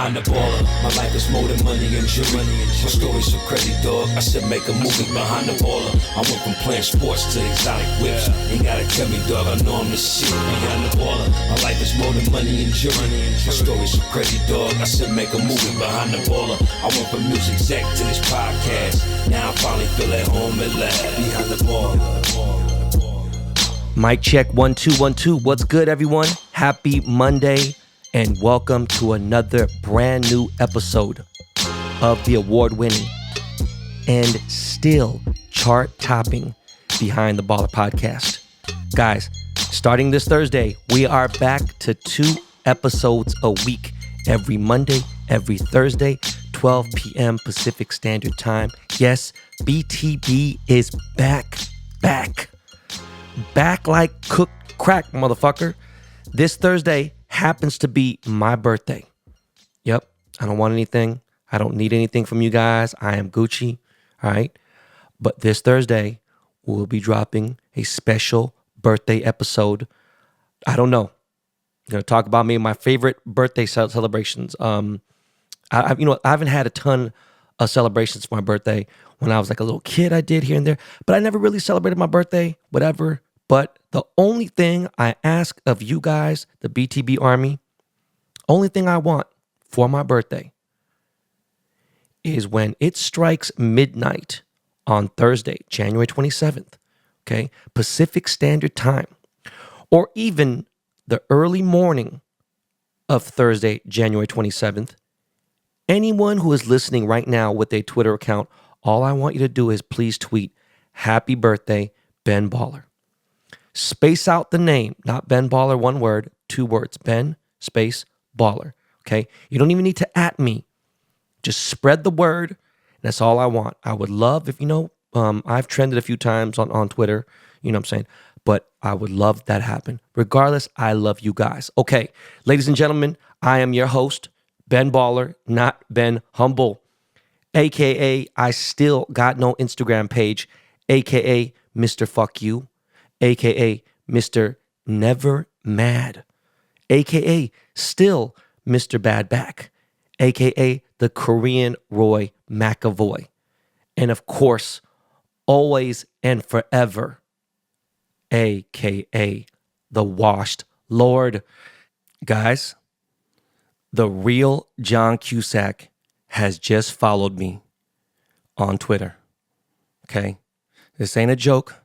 behind the baller. My life is more than money and jewelry. My story's so crazy, dog. I said make a movie behind the baller. I went from playing sports to exotic whips. Ain't gotta tell me, dog, I know I'm the shit behind the baller. My life is more than money and jewelry. My story's so crazy, dog. I said make a movie behind the baller. I went from music exec to this podcast. Now I finally feel at home at last behind the baller. Mic check 1 2 1 2. What's good, everyone? Happy Monday, and welcome to another brand new episode of the award-winning and still chart-topping Behind the Baller podcast. Guys, starting this Thursday, we are back to 2 episodes a week, every Monday, every Thursday, 12 p.m. Pacific Standard Time. Yes, BTB is back like cooked crack, motherfucker. This Thursday happens to be my birthday. Yep, I don't want anything. I don't need anything from you guys. I am Gucci, all right? But this Thursday, we'll be dropping a special birthday episode. I don't know. I'm going to talk about me and my favorite birthday celebrations. I haven't had a ton of celebrations for my birthday. When I was like a little kid, I did here and there, but I never really celebrated my birthday, whatever. But the only thing I ask of you guys, the BTB Army, only thing I want for my birthday is when it strikes midnight on Thursday, January 27th, okay, Pacific Standard Time, or even the early morning of Thursday, January 27th, anyone who is listening right now with a Twitter account, all I want you to do is please tweet, "Happy birthday, Ben Baller." Space out the name, not Ben Baller, one word, 2 words, Ben space Baller, okay? You don't even need to @ me. Just spread the word, and that's all I want. I would love if, I've trended a few times on Twitter, you know what I'm saying? But I would love that happen. Regardless, I love you guys. Okay, ladies and gentlemen, I am your host, Ben Baller, not Ben Humble, a.k.a. I still got no Instagram page, a.k.a. Mr. Fuck You, a.k.a. Mr. Never Mad, a.k.a. still Mr. Bad Back, a.k.a. the Korean Roy McAvoy, and of course, always and forever, a.k.a. the Washed Lord. Guys, the real John Cusack has just followed me on Twitter, okay? This ain't a joke.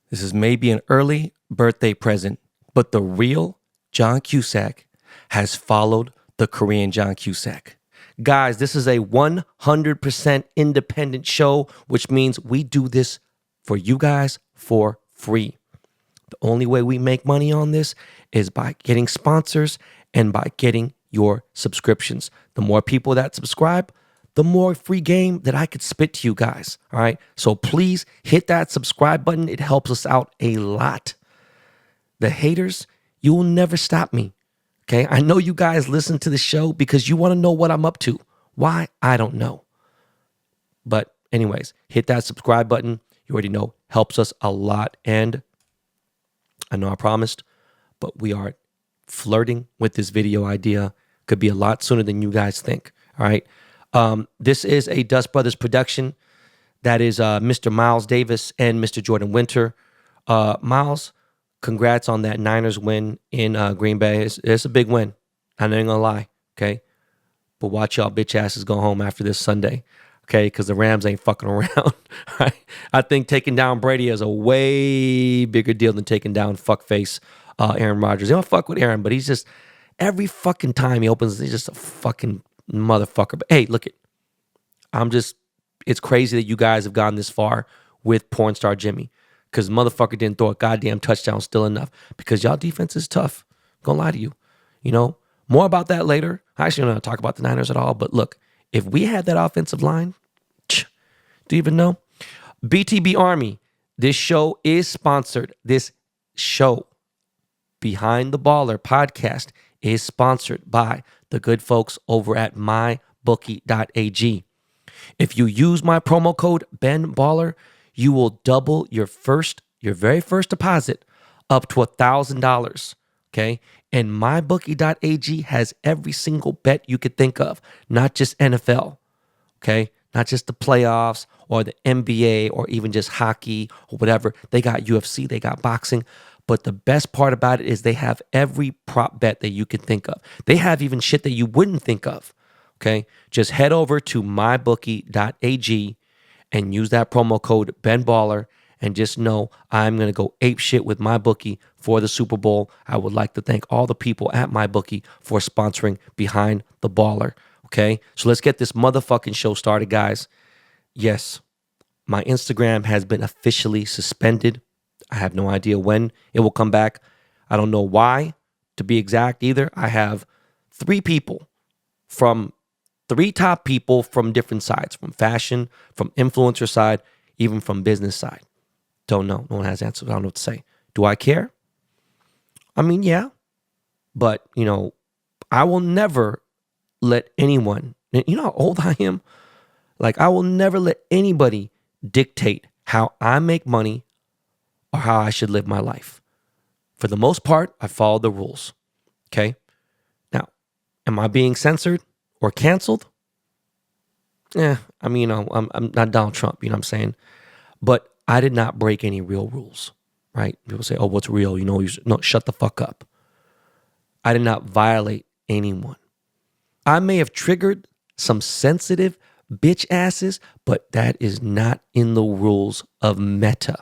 This is maybe an early birthday present, but the real John Cusack has followed the Korean John Cusack. Guys, this is a 100% independent show, which means we do this for you guys for free. The only way we make money on this is by getting sponsors and by getting your subscriptions. The more people that subscribe, the more free game that I could spit to you guys, all right? So please hit that subscribe button. It helps us out a lot. The haters, you will never stop me, okay? I know you guys listen to the show because you want to know what I'm up to. Why? I don't know. But anyways, hit that subscribe button. You already know, helps us a lot. And I know I promised, but we are flirting with this video idea. Could be a lot sooner than you guys think, all right? This is a Dust Brothers production. That is Mr. Miles Davis and Mr. Jordan Winter. Miles, congrats on that Niners win in Green Bay. It's a big win. I ain't gonna lie, okay? But watch y'all bitch asses go home after this Sunday, okay? Because the Rams ain't fucking around. Right? I think taking down Brady is a way bigger deal than taking down fuckface Aaron Rodgers. They don't fuck with Aaron, but he's just, every fucking time he opens, he's just a fucking motherfucker. But hey, look, it's crazy that you guys have gone this far with porn star Jimmy, because motherfucker didn't throw a goddamn touchdown still enough, because y'all defense is tough. Gonna lie to you. More about that later. I actually don't want to talk about the Niners at all, but look, if we had that offensive line, do you even know? BTB Army, this show is sponsored. This show, Behind the Baller podcast, is sponsored by the good folks over at mybookie.ag. If you use my promo code BenBaller, you will double your very first deposit up to $1,000. Okay? And mybookie.ag has every single bet you could think of, not just NFL, okay? Not just the playoffs or the NBA or even just hockey or whatever. They got UFC, they got boxing. But the best part about it is they have every prop bet that you could think of. They have even shit that you wouldn't think of, okay? Just head over to mybookie.ag and use that promo code BenBaller, and just know I'm going to go ape shit with MyBookie for the Super Bowl. I would like to thank all the people at MyBookie for sponsoring Behind the Baller. Okay, so let's get this motherfucking show started, guys. Yes, my Instagram has been officially suspended. I have no idea when it will come back. I don't know why, to be exact, either. I have three top people from different sides, from fashion, from influencer side, even from business side. Don't know. No one has answers. I don't know what to say. Do I care? I mean, yeah. But, I will never let anyone, you know how old I am? Like, I will never let anybody dictate how I make money or how I should live my life. For the most part, I follow the rules. Okay? Now, am I being censored or canceled? I'm not Donald Trump, you know what I'm saying? But I did not break any real rules, right? People say, oh, what's real? No, shut the fuck up. I did not violate anyone. I may have triggered some sensitive bitch asses, but that is not in the rules of Meta.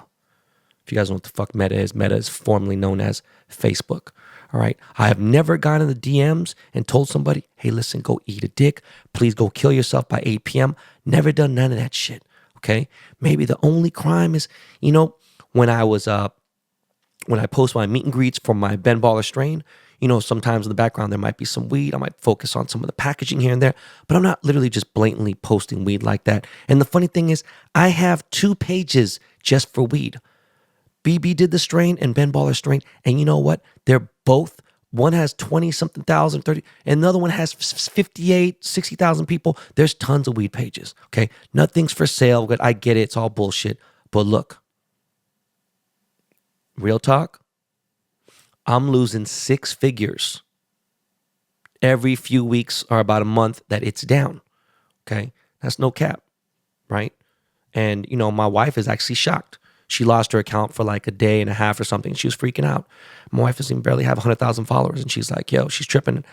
If you guys know what the fuck Meta is formerly known as Facebook. All right. I have never gone in the DMs and told somebody, hey, listen, go eat a dick. Please go kill yourself by 8 p.m. Never done none of that shit. Okay. Maybe the only crime is, when I post my meet and greets for my Ben Baller strain, sometimes in the background there might be some weed. I might focus on some of the packaging here and there, but I'm not literally just blatantly posting weed like that. And the funny thing is, I have 2 pages just for weed. BB did the strain and Ben Baller strain. And you know what? They're both, one has 20 something thousand, 30, and the other one has 58, 60,000 people. There's tons of weed pages. Okay. Nothing's for sale. But I get it. It's all bullshit. But look, real talk. I'm losing 6 figures every few weeks or about a month that it's down. Okay. That's no cap. Right. And, my wife is actually shocked. She lost her account for like a day and a half or something. She was freaking out. My wife doesn't even barely have 100,000 followers. And she's like, yo, she's tripping.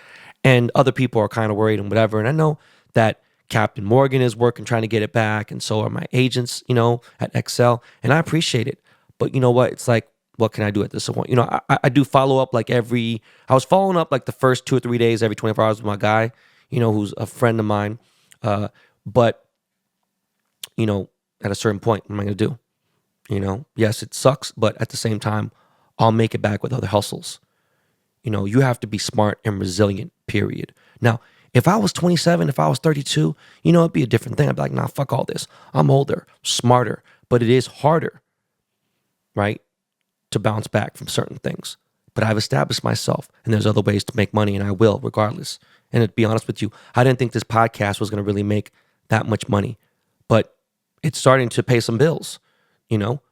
And other people are kind of worried and whatever. And I know that Captain Morgan is working, trying to get it back. And so are my agents, at Excel. And I appreciate it. But you know what? It's like, what can I do at this point? I do follow up I was following up like the first 2 or 3 days, every 24 hours with my guy, who's a friend of mine. But at a certain point, what am I going to do? Yes, it sucks, but at the same time, I'll make it back with other hustles. You have to be smart and resilient, period. Now, if I was 27, if I was 32, it'd be a different thing. I'd be like, nah, fuck all this. I'm older, smarter, but it is harder, right, to bounce back from certain things. But I've established myself, and there's other ways to make money, and I will regardless. And to be honest with you, I didn't think this podcast was going to really make that much money, but it's starting to pay some bills.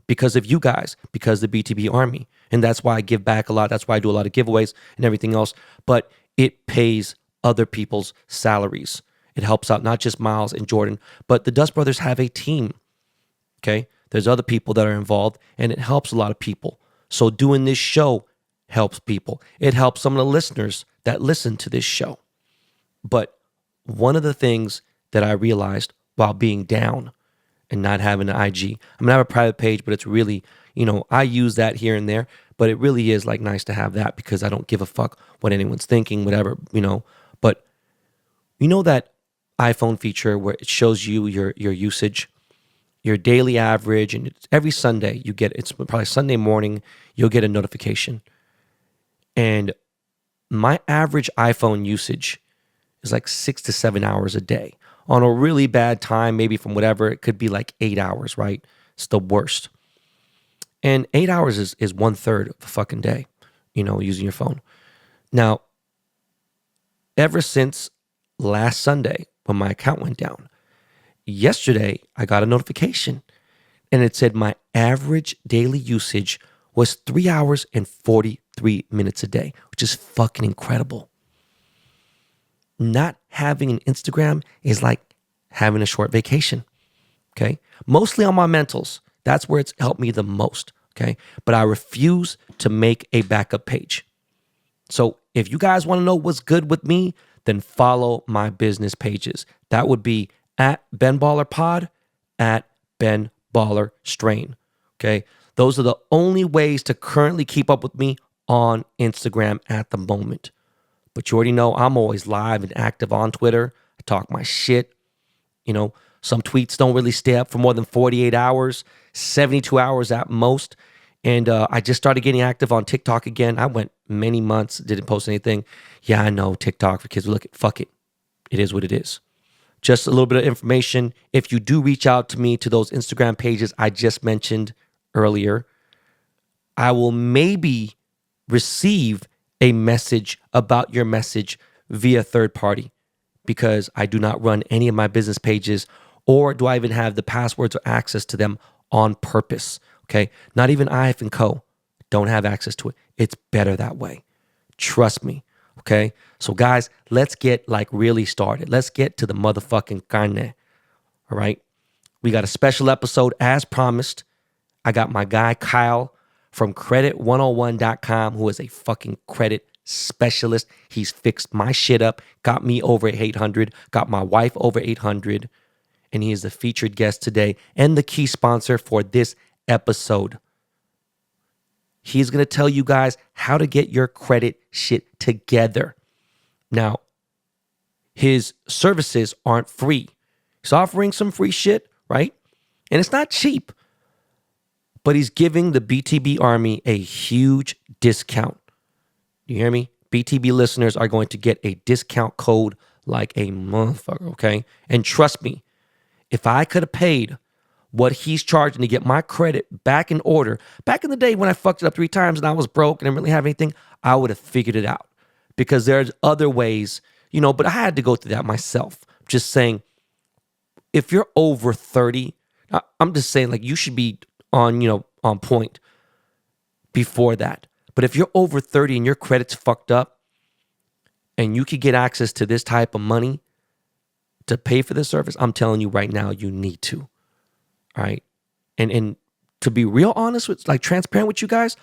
Because of you guys, because the BTB Army. And that's why I give back a lot. That's why I do a lot of giveaways and everything else. But it pays other people's salaries. It helps out not just Miles and Jordan, but the Dust Brothers have a team. Okay? There's other people that are involved, and it helps a lot of people. So doing this show helps people. It helps some of the listeners that listen to this show. But one of the things that I realized while being down and not having an IG. I have a private page, but it's really, I use that here and there, but it really is like nice to have that because I don't give a fuck what anyone's thinking, whatever, But that iPhone feature where it shows you your usage, your daily average, and it's every Sunday it's probably Sunday morning, you'll get a notification. And my average iPhone usage is like 6 to 7 hours a day. On a really bad time, maybe from whatever, it could be like 8 hours, right? It's the worst. And 8 hours is 1/3 of a fucking day, using your phone. Now, ever since last Sunday when my account went down, yesterday I got a notification and it said my average daily usage was 3 hours and 40 3 minutes a day, which is fucking incredible. Not having an Instagram is like having a short vacation, okay? Mostly on my mentals. That's where it's helped me the most, okay? But I refuse to make a backup page. So if you guys want to know what's good with me, then follow my business pages. That would be at Ben Baller Pod, at Ben Baller Strain, okay? Those are the only ways to currently keep up with me on Instagram at the moment. But you already know I'm always live and active on Twitter. I talk my shit. You know, some tweets don't really stay up for more than 48 hours, 72 hours at most. And I just started getting active on TikTok again. I went many months, didn't post anything. Yeah, I know, TikTok for kids. Look, fuck it. It is what it is. Just a little bit of information. If you do reach out to me to those Instagram pages I just mentioned earlier, I will maybe receive a message about your message via third party, because I do not run any of my business pages, or do I even have the passwords or access to them on purpose, okay? Not even I-Co don't have access to it. It's better that way. Trust me, okay? So guys, let's get like really started. Let's get to the motherfucking carne, all right? We got a special episode as promised. I got my guy Kyle from credit101.com, who is a fucking credit specialist. He's fixed my shit up, got me over 800, got my wife over 800, and he is the featured guest today and the key sponsor for this episode. He's going to tell you guys how to get your credit shit together. Now, his services aren't free. He's offering some free shit, right? And it's not cheap. But he's giving the BTB Army a huge discount. You hear me? BTB listeners are going to get a discount code like a motherfucker, okay? And trust me, if I could have paid what he's charging to get my credit back in order, back in the day when I fucked it up 3 times and I was broke and I didn't really have anything, I would have figured it out. Because there's other ways, you know, but I had to go through that myself. Just saying, if you're over 30, I'm just saying, like, you should be on, you know, on point before that. But if you're over 30 and your credit's fucked up and you could get access to this type of money to pay for this service, I'm telling you right now, you need to. All right. And to be real honest with, like, transparent with you guys,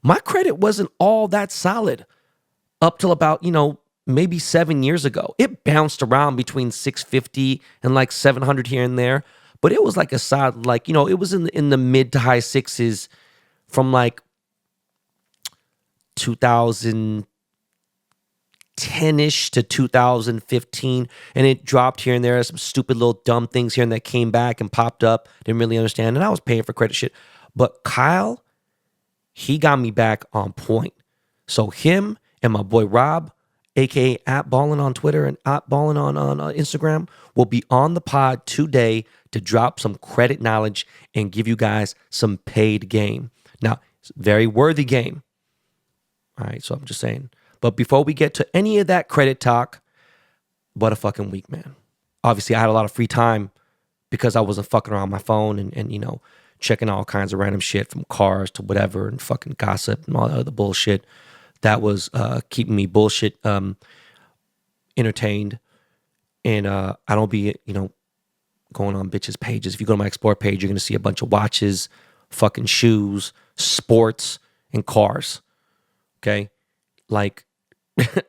my credit wasn't all that solid up till about, you know, maybe 7 years ago. It bounced around between 650 and like 700 here and there. But it was like a solid, like, you know, it was in the mid to high sixes from like 2010-ish to 2015. And it dropped here and there. Some stupid little dumb things here and that came back and popped up. Didn't really understand. And I was paying for credit shit. But Kyle, he got me back on point. So him and my boy Rob, aka at Ballin on Twitter and at Ballin on Instagram, will be on the pod today to drop some credit knowledge and give you guys some paid game. Now, it's a very worthy game. All right, so I'm just saying. But before we get to any of that credit talk, what a fucking week, man. Obviously, I had a lot of free time because I wasn't fucking around my phone and you know, checking all kinds of random shit from cars to whatever and fucking gossip and all that other bullshit. That was keeping me bullshit entertained. And I don't be, you know, going on bitches' pages. If you go to my Explore page, you're going to see a bunch of watches, fucking shoes, sports, and cars. Okay? Like,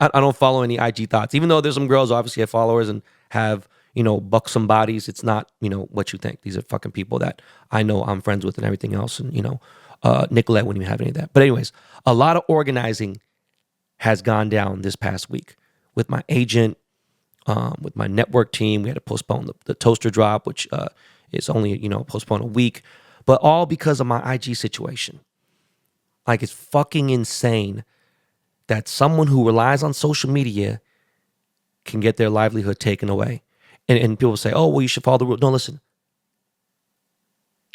I don't follow any IG thoughts. Even though there's some girls obviously have followers and have, you know, buxom bodies, it's not, you know, what you think. These are fucking people that I know I'm friends with and everything else. And, you know, Nicolette wouldn't even have any of that. But anyways, a lot of organizing has gone down this past week with my agent, with my network team. We had to postpone the toaster drop, which is only, you know, postponed a week, but all because of my IG situation. Like, it's fucking insane that someone who relies on social media can get their livelihood taken away. And people say, oh, well, you should follow the rules. No, listen.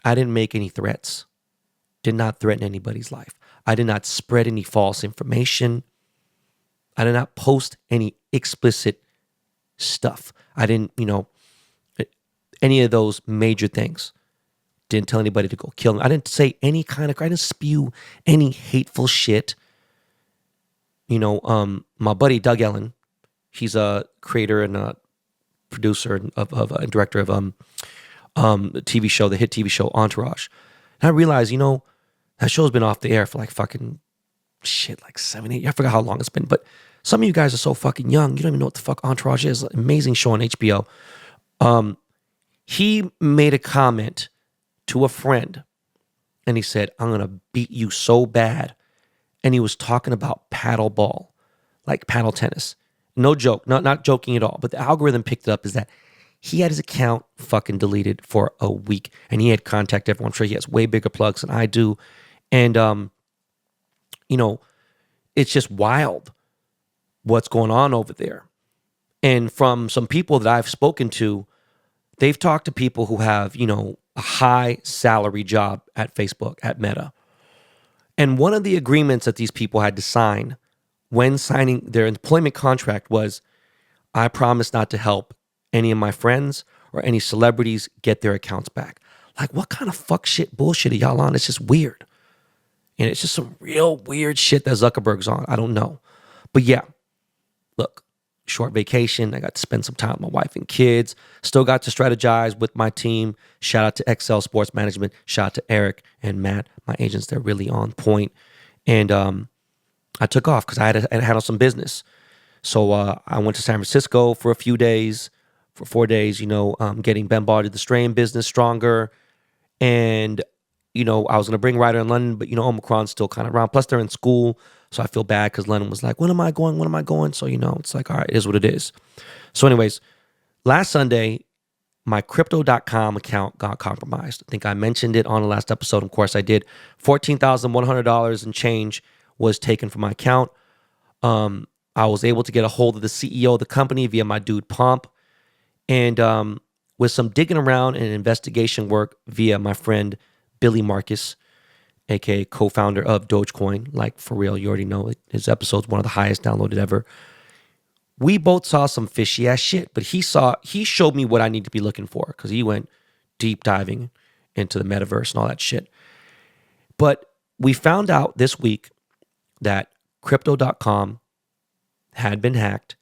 I didn't make any threats. Did not threaten anybody's life. I did not spread any false information. I did not post any explicit stuff. I didn't, you know, any of those major things. Didn't tell anybody to go kill them. I didn't say any kind of, I didn't spew any hateful shit my buddy Doug Ellen, he's a creator and a producer of and director of the hit TV show Entourage. And I realized, that show's been off the air for like fucking shit, like 7, 8. I forgot how long it's been, but some of you guys are so fucking young, you don't even know what the fuck Entourage is. Amazing show on HBO. He made a comment to a friend, and he said, "I'm gonna beat you so bad." And he was talking about paddle ball, like paddle tennis. No joke, not joking at all. But the algorithm picked it up is that he had his account fucking deleted for a week, and he had contacted everyone. I'm sure he has way bigger plugs than I do, and it's just wild what's going on over there. And from some people that I've spoken to, they've talked to people who have, a high salary job at Facebook, at Meta. And one of the agreements that these people had to sign when signing their employment contract was, I promise not to help any of my friends or any celebrities get their accounts back. Like, what kind of fuck shit bullshit are y'all on? It's just weird. And it's just some real weird shit that Zuckerberg's on. I don't know. But yeah, look, short vacation. I got to spend some time with my wife and kids. Still got to strategize with my team. Shout out to Excel Sports Management. Shout out to Eric and Matt, my agents. They're really on point. And I took off because I had to handle some business. So I went to San Francisco for a few days, for 4 days, getting bombarded the Strain business stronger. And, I was going to bring Ryder in London, but, Omicron's still kind of around. Plus, they're in school. So I feel bad because Lennon was like, when am I going? When am I going? So, it's like, all right, it is what it is. So anyways, last Sunday, my Crypto.com account got compromised. I think I mentioned it on the last episode. Of course, I did. $14,100 and change was taken from my account. I was able to get a hold of the CEO of the company via my dude Pomp. And with some digging around and investigation work via my friend Billy Marcus, aka co-founder of Dogecoin, like for real, you already know his episode's one of the highest downloaded ever. We both saw some fishy ass shit, but he showed me what I need to be looking for because he went deep diving into the metaverse and all that shit. But we found out this week that Crypto.com had been hacked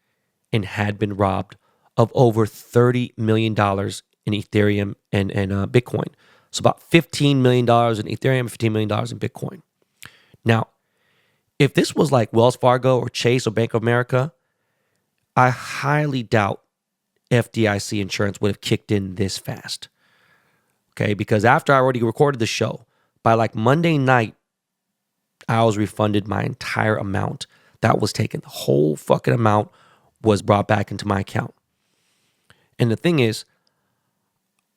and had been robbed of over $30 million in Ethereum and Bitcoin. So about $15 million in Ethereum, $15 million in Bitcoin. Now, if this was like Wells Fargo or Chase or Bank of America, I highly doubt FDIC insurance would have kicked in this fast. Okay, because after I already recorded the show, by like Monday night, I was refunded my entire amount that was taken. The whole fucking amount was brought back into my account. And the thing is,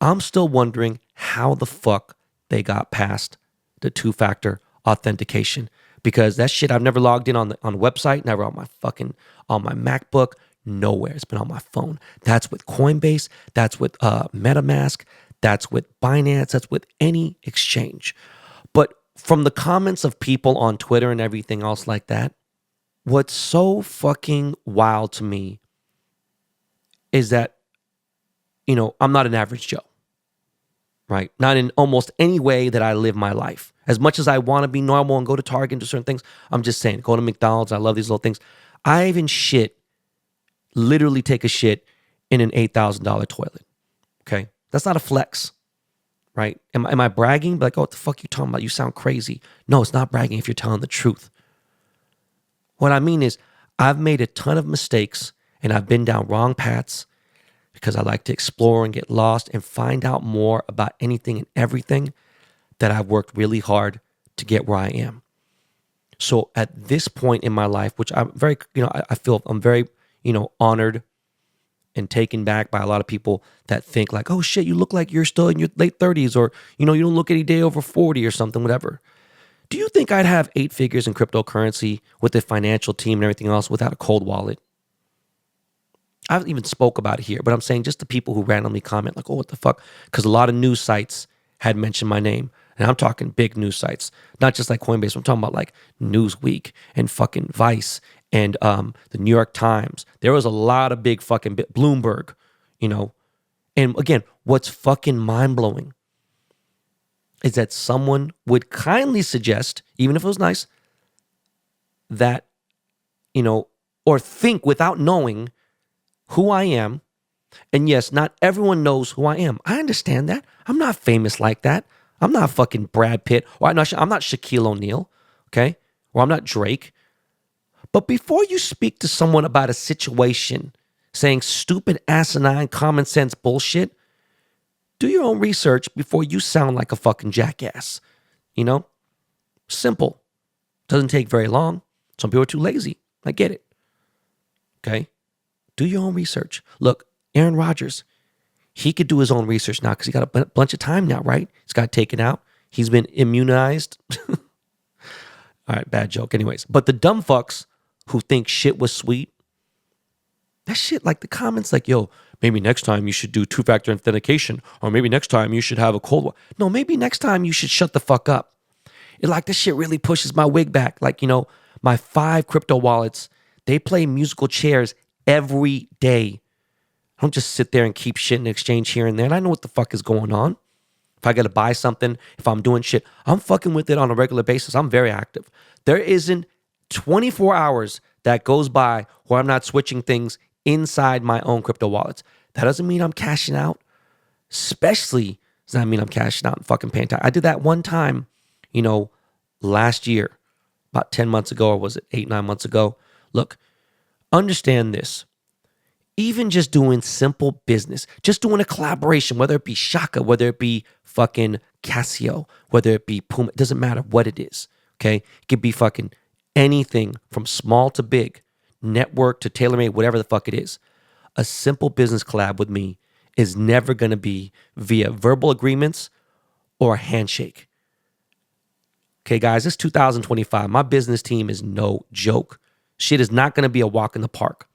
I'm still wondering how the fuck they got past the two-factor authentication, because that shit I've never logged in on the website, never on my MacBook, nowhere. It's been on my phone. That's with Coinbase. That's with MetaMask. That's with Binance. That's with any exchange. But from the comments of people on Twitter and everything else like that, what's so fucking wild to me is that, I'm not an average Joe, right? Not in almost any way that I live my life. As much as I want to be normal and go to Target and do certain things, I'm just saying, go to McDonald's, I love these little things. I even literally take a shit in an $8,000 toilet, okay? That's not a flex, right? Am I bragging? Like, oh, what the fuck you talking about? You sound crazy. No, it's not bragging if you're telling the truth. What I mean is, I've made a ton of mistakes and I've been down wrong paths because I like to explore and get lost and find out more about anything and everything that I've worked really hard to get where I am. So at this point in my life, which I'm very, I feel I'm very, honored and taken back by a lot of people that think like, oh shit, you look like you're still in your late 30s, or, you don't look any day over 40 or something, whatever. Do you think I'd have 8 figures in cryptocurrency with a financial team and everything else without a cold wallet? I haven't even spoke about it here, but I'm saying just the people who randomly comment like, oh, what the fuck? Because a lot of news sites had mentioned my name. And I'm talking big news sites, not just like Coinbase. I'm talking about like Newsweek and fucking Vice and the New York Times. There was a lot of big fucking Bloomberg, And again, what's fucking mind-blowing is that someone would kindly suggest, even if it was nice, that or think without knowing who I am. And yes, not everyone knows who I am. I understand that. I'm not famous like that. I'm not fucking Brad Pitt, or I'm not Shaquille O'Neal, okay? Or I'm not Drake. But before you speak to someone about a situation saying stupid, asinine, common sense bullshit, do your own research before you sound like a fucking jackass. Simple. Doesn't take very long. Some people are too lazy. I get it. Okay? Do your own research. Look, Aaron Rodgers, he could do his own research now because he got a bunch of time now, right? He's got taken out. He's been immunized. All right, bad joke. Anyways, but the dumb fucks who think shit was sweet, that shit, like the comments like, yo, maybe next time you should do two-factor authentication, or maybe next time you should have a cold one. No, maybe next time you should shut the fuck up. This shit really pushes my wig back. My 5 crypto wallets, they play musical chairs every day. I don't just sit there and keep shit in exchange here and there. And I know what the fuck is going on. If I got to buy something, if I'm doing shit, I'm fucking with it on a regular basis. I'm very active. There isn't 24 hours that goes by where I'm not switching things inside my own crypto wallets. That doesn't mean I'm cashing out. Especially does not mean I'm cashing out and fucking paying tax. I did that one time, last year, about 10 months ago, or was it 8-9 months ago? Look, understand this. Even just doing simple business, just doing a collaboration, whether it be Shaka, whether it be fucking Casio, whether it be Puma, it doesn't matter what it is, okay? It could be fucking anything from small to big, network to tailor-made, whatever the fuck it is. A simple business collab with me is never going to be via verbal agreements or a handshake. Okay, guys, it's 2025. My business team is no joke. Shit is not going to be a walk in the park.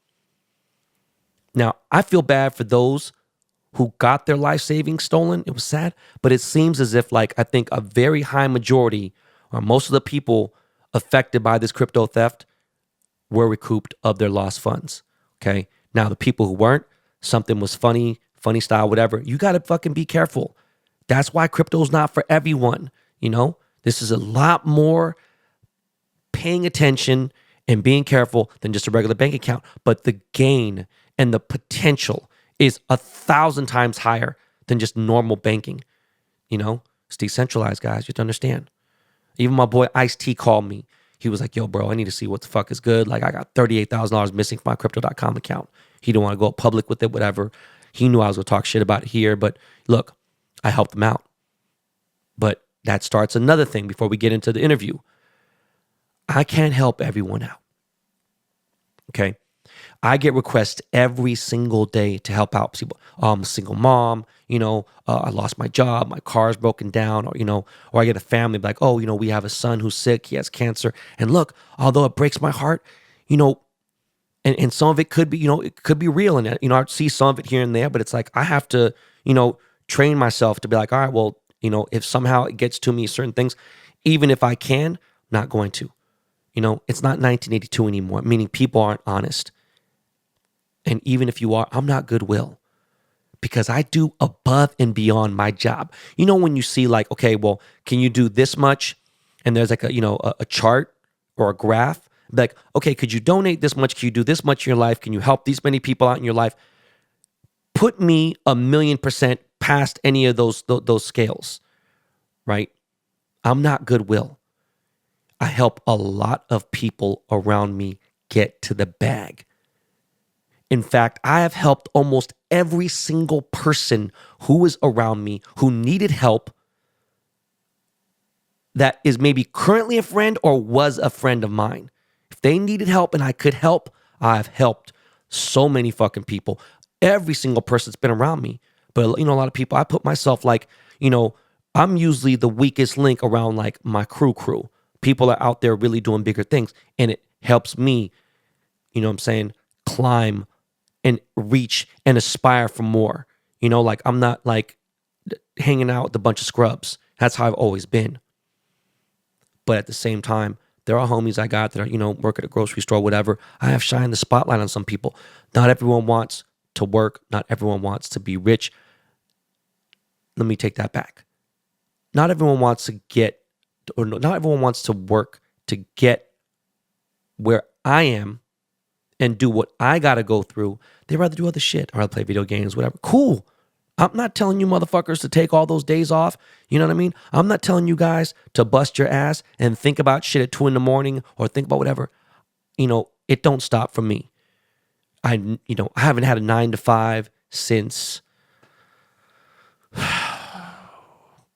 Now, I feel bad for those who got their life savings stolen. It was sad, but it seems as if I think a very high majority or most of the people affected by this crypto theft were recouped of their lost funds. Okay. Now, the people who weren't, something was funny style, whatever. You got to fucking be careful. That's why crypto's not for everyone. This is a lot more paying attention and being careful than just a regular bank account. But the gain and the potential is 1,000 times higher than just normal banking. It's decentralized, guys. You have to understand. Even my boy Ice-T called me. He was like, yo, bro, I need to see what the fuck is good. I got $38,000 missing from my crypto.com account. He didn't want to go public with it, whatever. He knew I was going to talk shit about it here. But look, I helped him out. But that starts another thing before we get into the interview. I can't help everyone out. Okay? I get requests every single day to help out people. I'm a single mom, I lost my job, my car's broken down, or I get a family like, we have a son who's sick, he has cancer. And look, although it breaks my heart, and some of it could be, it could be real. And, I see some of it here and there, but it's like, I have to, train myself to be like, all right, well, if somehow it gets to me, certain things, even if I can, I'm not going to. It's not 1982 anymore, meaning people aren't honest. And even if you are, I'm not goodwill because I do above and beyond my job. When you see okay, well, can you do this much? And there's a chart or a graph. Like, okay, could you donate this much? Can you do this much in your life? Can you help these many people out in your life? Put me 1,000,000% past any of those scales, right? I'm not goodwill. I help a lot of people around me get to the bag. In fact, I have helped almost every single person who was around me who needed help that is maybe currently a friend or was a friend of mine. If they needed help and I could help, I've helped so many fucking people. Every single person that's been around me. But, a lot of people, I put myself I'm usually the weakest link around my crew. People are out there really doing bigger things. And it helps me, climb and reach and aspire for more. I'm not hanging out with a bunch of scrubs. That's how I've always been. But at the same time, there are homies I got that are, work at a grocery store, whatever. I have shined the spotlight on some people. Not everyone wants to work. Not everyone wants to be rich. Let me take that back. Not everyone wants to work to get where I am and do what I got to go through. They'd rather do other shit. Or I'll play video games, whatever. Cool. I'm not telling you motherfuckers to take all those days off. You know what I mean? I'm not telling you guys to bust your ass and think about shit at 2 a.m. or think about whatever. It don't stop from me. I haven't had a 9 to 5 since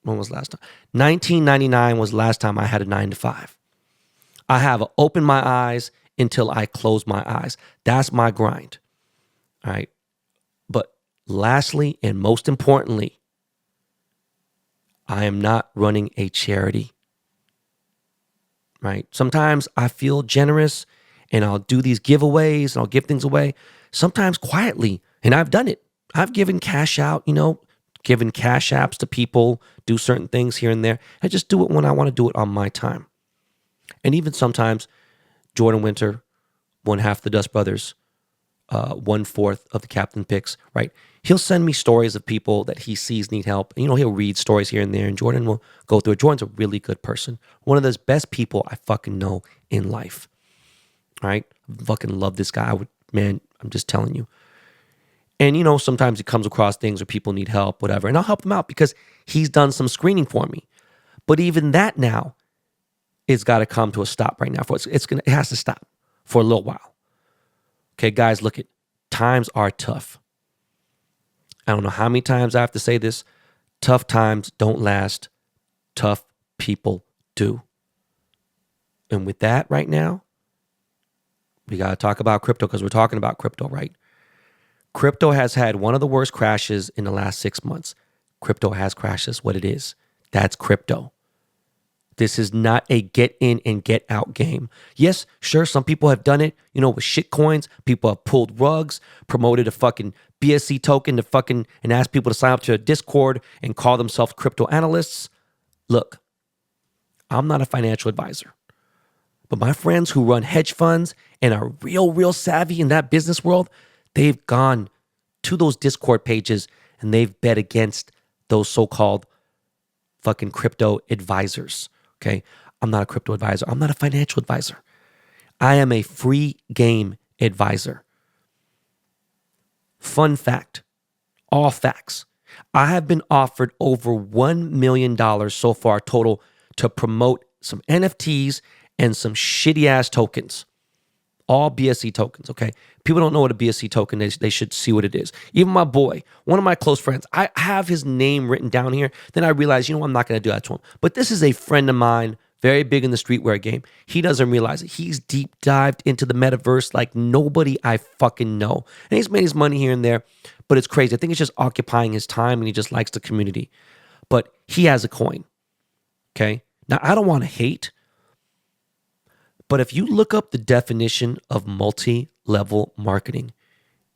when was last time? 1999 was the last time I had a 9 to 5. I have opened my eyes until I close my eyes. That's my grind. All right. But lastly, and most importantly, I am not running a charity. Right? Sometimes I feel generous and I'll do these giveaways and I'll give things away, sometimes quietly. And I've done it. I've given cash out, given cash apps to people, do certain things here and there. I just do it when I want to do it on my time. And even sometimes Jordan Winter, one half the Dust Brothers, 1/4 of the Captain Picks, right? He'll send me stories of people that he sees need help. He'll read stories here and there, and Jordan will go through it. Jordan's a really good person. One of the best people I fucking know in life. All right? I fucking love this guy. I'm just telling you. And, sometimes he comes across things where people need help, whatever, and I'll help him out because he's done some screening for me. But even that now, it's got to come to a stop right now. It has to stop for a little while. Okay, guys, look at times are tough. I don't know how many times I have to say this. Tough times don't last. Tough people do. And with that right now, we got to talk about crypto because we're talking about crypto, right? Crypto has had one of the worst crashes in the last 6 months. Crypto has crashes, what it is. That's crypto. This is not a get in and get out game. Yes, sure, some people have done it, with shit coins. People have pulled rugs, promoted a fucking BSC token and asked people to sign up to a Discord and call themselves crypto analysts. Look, I'm not a financial advisor, but my friends who run hedge funds and are real savvy in that business world, they've gone to those Discord pages and they've bet against those so-called fucking crypto advisors. Okay, I'm not a crypto advisor. I'm not a financial advisor. I am a free game advisor. Fun fact, all facts. I have been offered over $1 million so far total to promote some NFTs and some shitty ass tokens. All BSC tokens, okay? People don't know what a BSC token is. They should see what it is. Even my boy, one of my close friends, I have his name written down here. Then I realized, I'm not going to do that to him. But this is a friend of mine, very big in the streetwear game. He doesn't realize it. He's deep dived into the metaverse like nobody I fucking know. And he's made his money here and there, but it's crazy. I think it's just occupying his time and he just likes the community. But he has a coin, okay? Now, I don't want to hate, but if you look up the definition of multi-level marketing,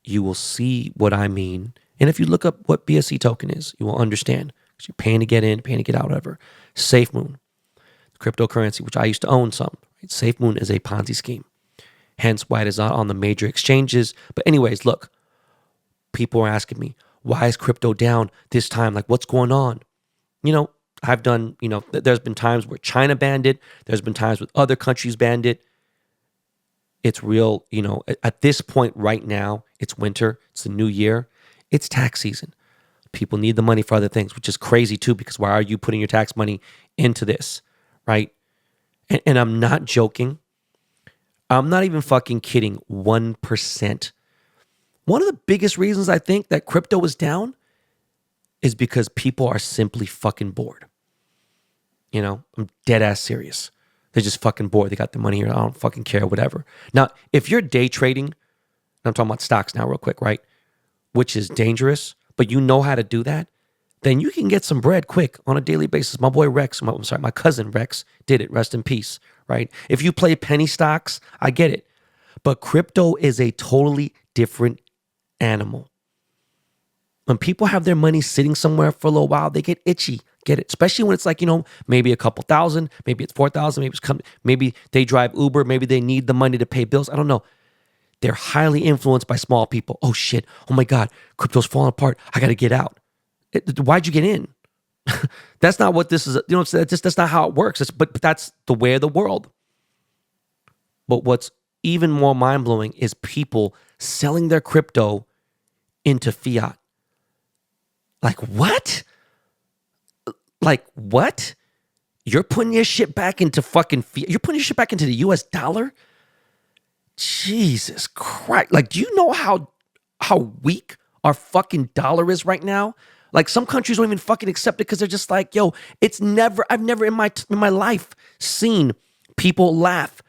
you will see what I mean. And if you look up what BSC token is, you will understand. Because you're paying to get in, paying to get out, whatever. SafeMoon, cryptocurrency, which I used to own some. Right? SafeMoon is a Ponzi scheme. Hence why it is not on the major exchanges. But anyways, look, people are asking me, why is crypto down this time? Like, what's going on? I've done, there's been times where China banned it. There's been times with other countries banned it. It's real, at this point right now, it's winter. It's the new year. It's tax season. People need the money for other things, which is crazy too, because why are you putting your tax money into this, right? And I'm not joking. I'm not even fucking kidding. 1%. One of the biggest reasons I think that crypto is down is because people are simply fucking bored. I'm dead ass serious. They're just fucking bored. They got the money here. I don't fucking care, whatever. Now, if you're day trading, I'm talking about stocks now real quick, right? Which is dangerous, but you know how to do that, then you can get some bread quick on a daily basis. My boy Rex, my cousin Rex did it. Rest in peace, right? If you play penny stocks, I get it. But crypto is a totally different animal. When people have their money sitting somewhere for a little while, they get itchy. Get it? Especially when it's like, maybe a couple thousand, maybe it's 4,000, maybe they drive Uber, maybe they need the money to pay bills. I don't know. They're highly influenced by small people. Oh shit. Oh my God. Crypto's falling apart. I got to get out. Why'd you get in? That's not what this is. That's not how it works. But that's the way of the world. But what's even more mind-blowing is people selling their crypto into fiat. Like, what? Like, what? You're putting your shit back into fucking fiat. You're putting your shit back into the US dollar? Jesus Christ. Like, do you know how weak our fucking dollar is right now? Like, some countries don't even fucking accept it because they're just like, yo, I've never in my life seen people laugh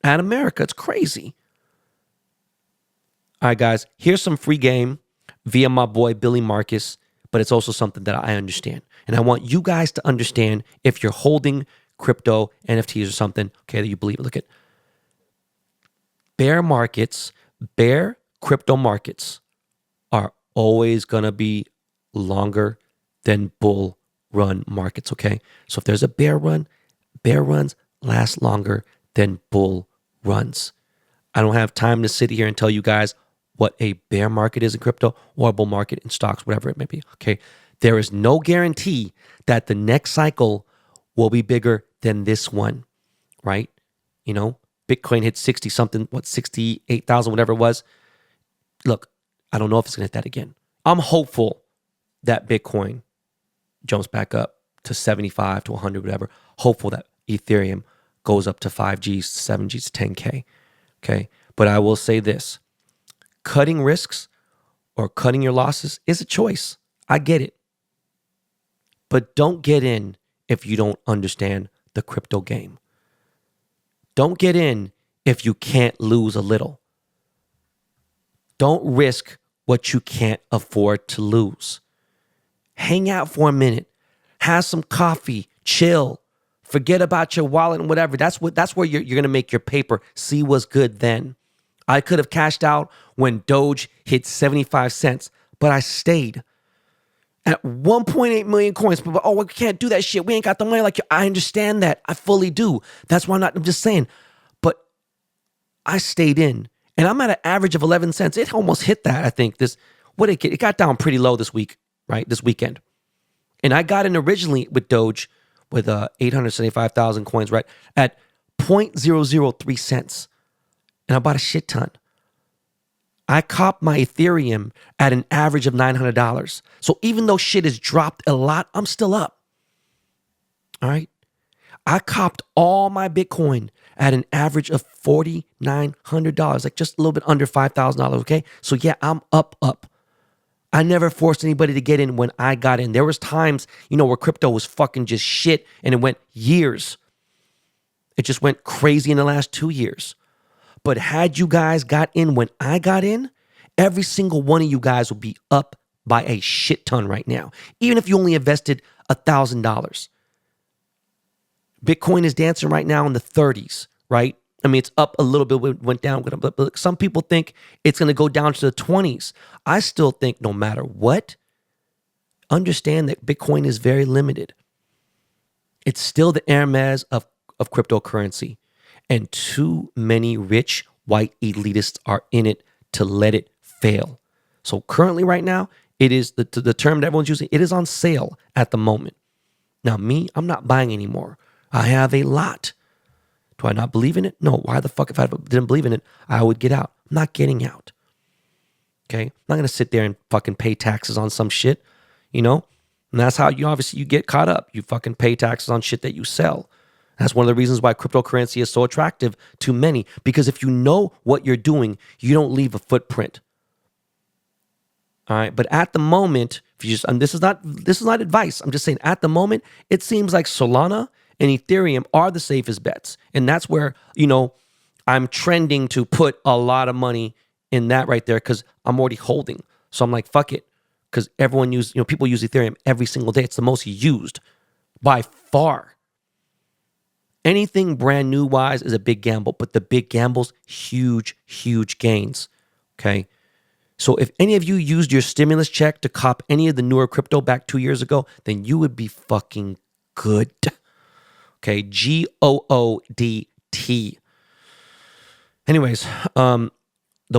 at America. It's crazy. All right, guys, here's some free game via my boy Billy Marcus, but it's also something that I understand. And I want you guys to understand if you're holding crypto, NFTs or something, okay, that you believe. Look at bear crypto markets are always going to be longer than bull run markets, okay? So if there's a bear runs last longer than bull runs. I don't have time to sit here and tell you guys what a bear market is in crypto or a bull market in stocks, whatever it may be, okay? There is no guarantee that the next cycle will be bigger than this one, right? You know, Bitcoin hit 60 something, 68,000, whatever it was. Look, I don't know if it's going to hit that again. I'm hopeful that Bitcoin jumps back up to 75 to 100, whatever. Hopeful that Ethereum goes up to 5Gs, 7Gs, 10K, okay? But I will say this, cutting risks or cutting your losses is a choice. I get it. But don't get in if you don't understand the crypto game. Don't get in if you can't lose a little. Don't risk what you can't afford to lose. Hang out for a minute. Have some coffee. Chill. Forget about your wallet and whatever. That's where you're going to make your paper. See what's good then. I could have cashed out when Doge hit 75 cents, but I stayed. At 1.8 million coins, but we can't do that shit. We ain't got the money like you. I understand that. I fully do. That's why I'm just saying. But I stayed in. And I'm at an average of 11 cents. It almost hit that, I think. It got down pretty low this week, right? This weekend. And I got in originally with Doge with 875,000 coins, right? At 0.003 cents. And I bought a shit ton. I copped my Ethereum at an average of $900. So even though shit has dropped a lot, I'm still up. All right. I copped all my Bitcoin at an average of $4,900, like just a little bit under $5,000. Okay. So yeah, I'm up. I never forced anybody to get in when I got in. There was times, where crypto was fucking just shit and it went years. It just went crazy in the last 2 years. But had you guys got in when I got in, every single one of you guys would be up by a shit ton right now, even if you only invested $1,000. Bitcoin is dancing right now in the 30s, right? I mean, it's up a little bit, went down, but some people think it's going to go down to the 20s. I still think no matter what, understand that Bitcoin is very limited. It's still the Hermes of cryptocurrency. And too many rich white elitists are in it to let it fail. So currently right now, it is the term that everyone's using, it is on sale at the moment. Now me, I'm not buying anymore. I have a lot. Do I not believe in it? No. Why the fuck, if I didn't believe in it, I would get out. I'm not getting out. Okay? I'm not going to sit there and fucking pay taxes on some shit, And that's how you get caught up. You fucking pay taxes on shit that you sell. That's one of the reasons why cryptocurrency is so attractive to many, because if you know what you're doing, you don't leave a footprint. All right. But at the moment, if you just, and this is not advice. I'm just saying at the moment, it seems like Solana and Ethereum are the safest bets. And that's where, I'm trending to put a lot of money in that right there because I'm already holding. So I'm like, fuck it. Because people use Ethereum every single day. It's the most used by far. Anything brand new wise is a big gamble, but the big gambles, huge, huge gains. Okay. So if any of you used your stimulus check to cop any of the newer crypto back 2 years ago, then you would be fucking good. Okay. GOODT. Anyways, the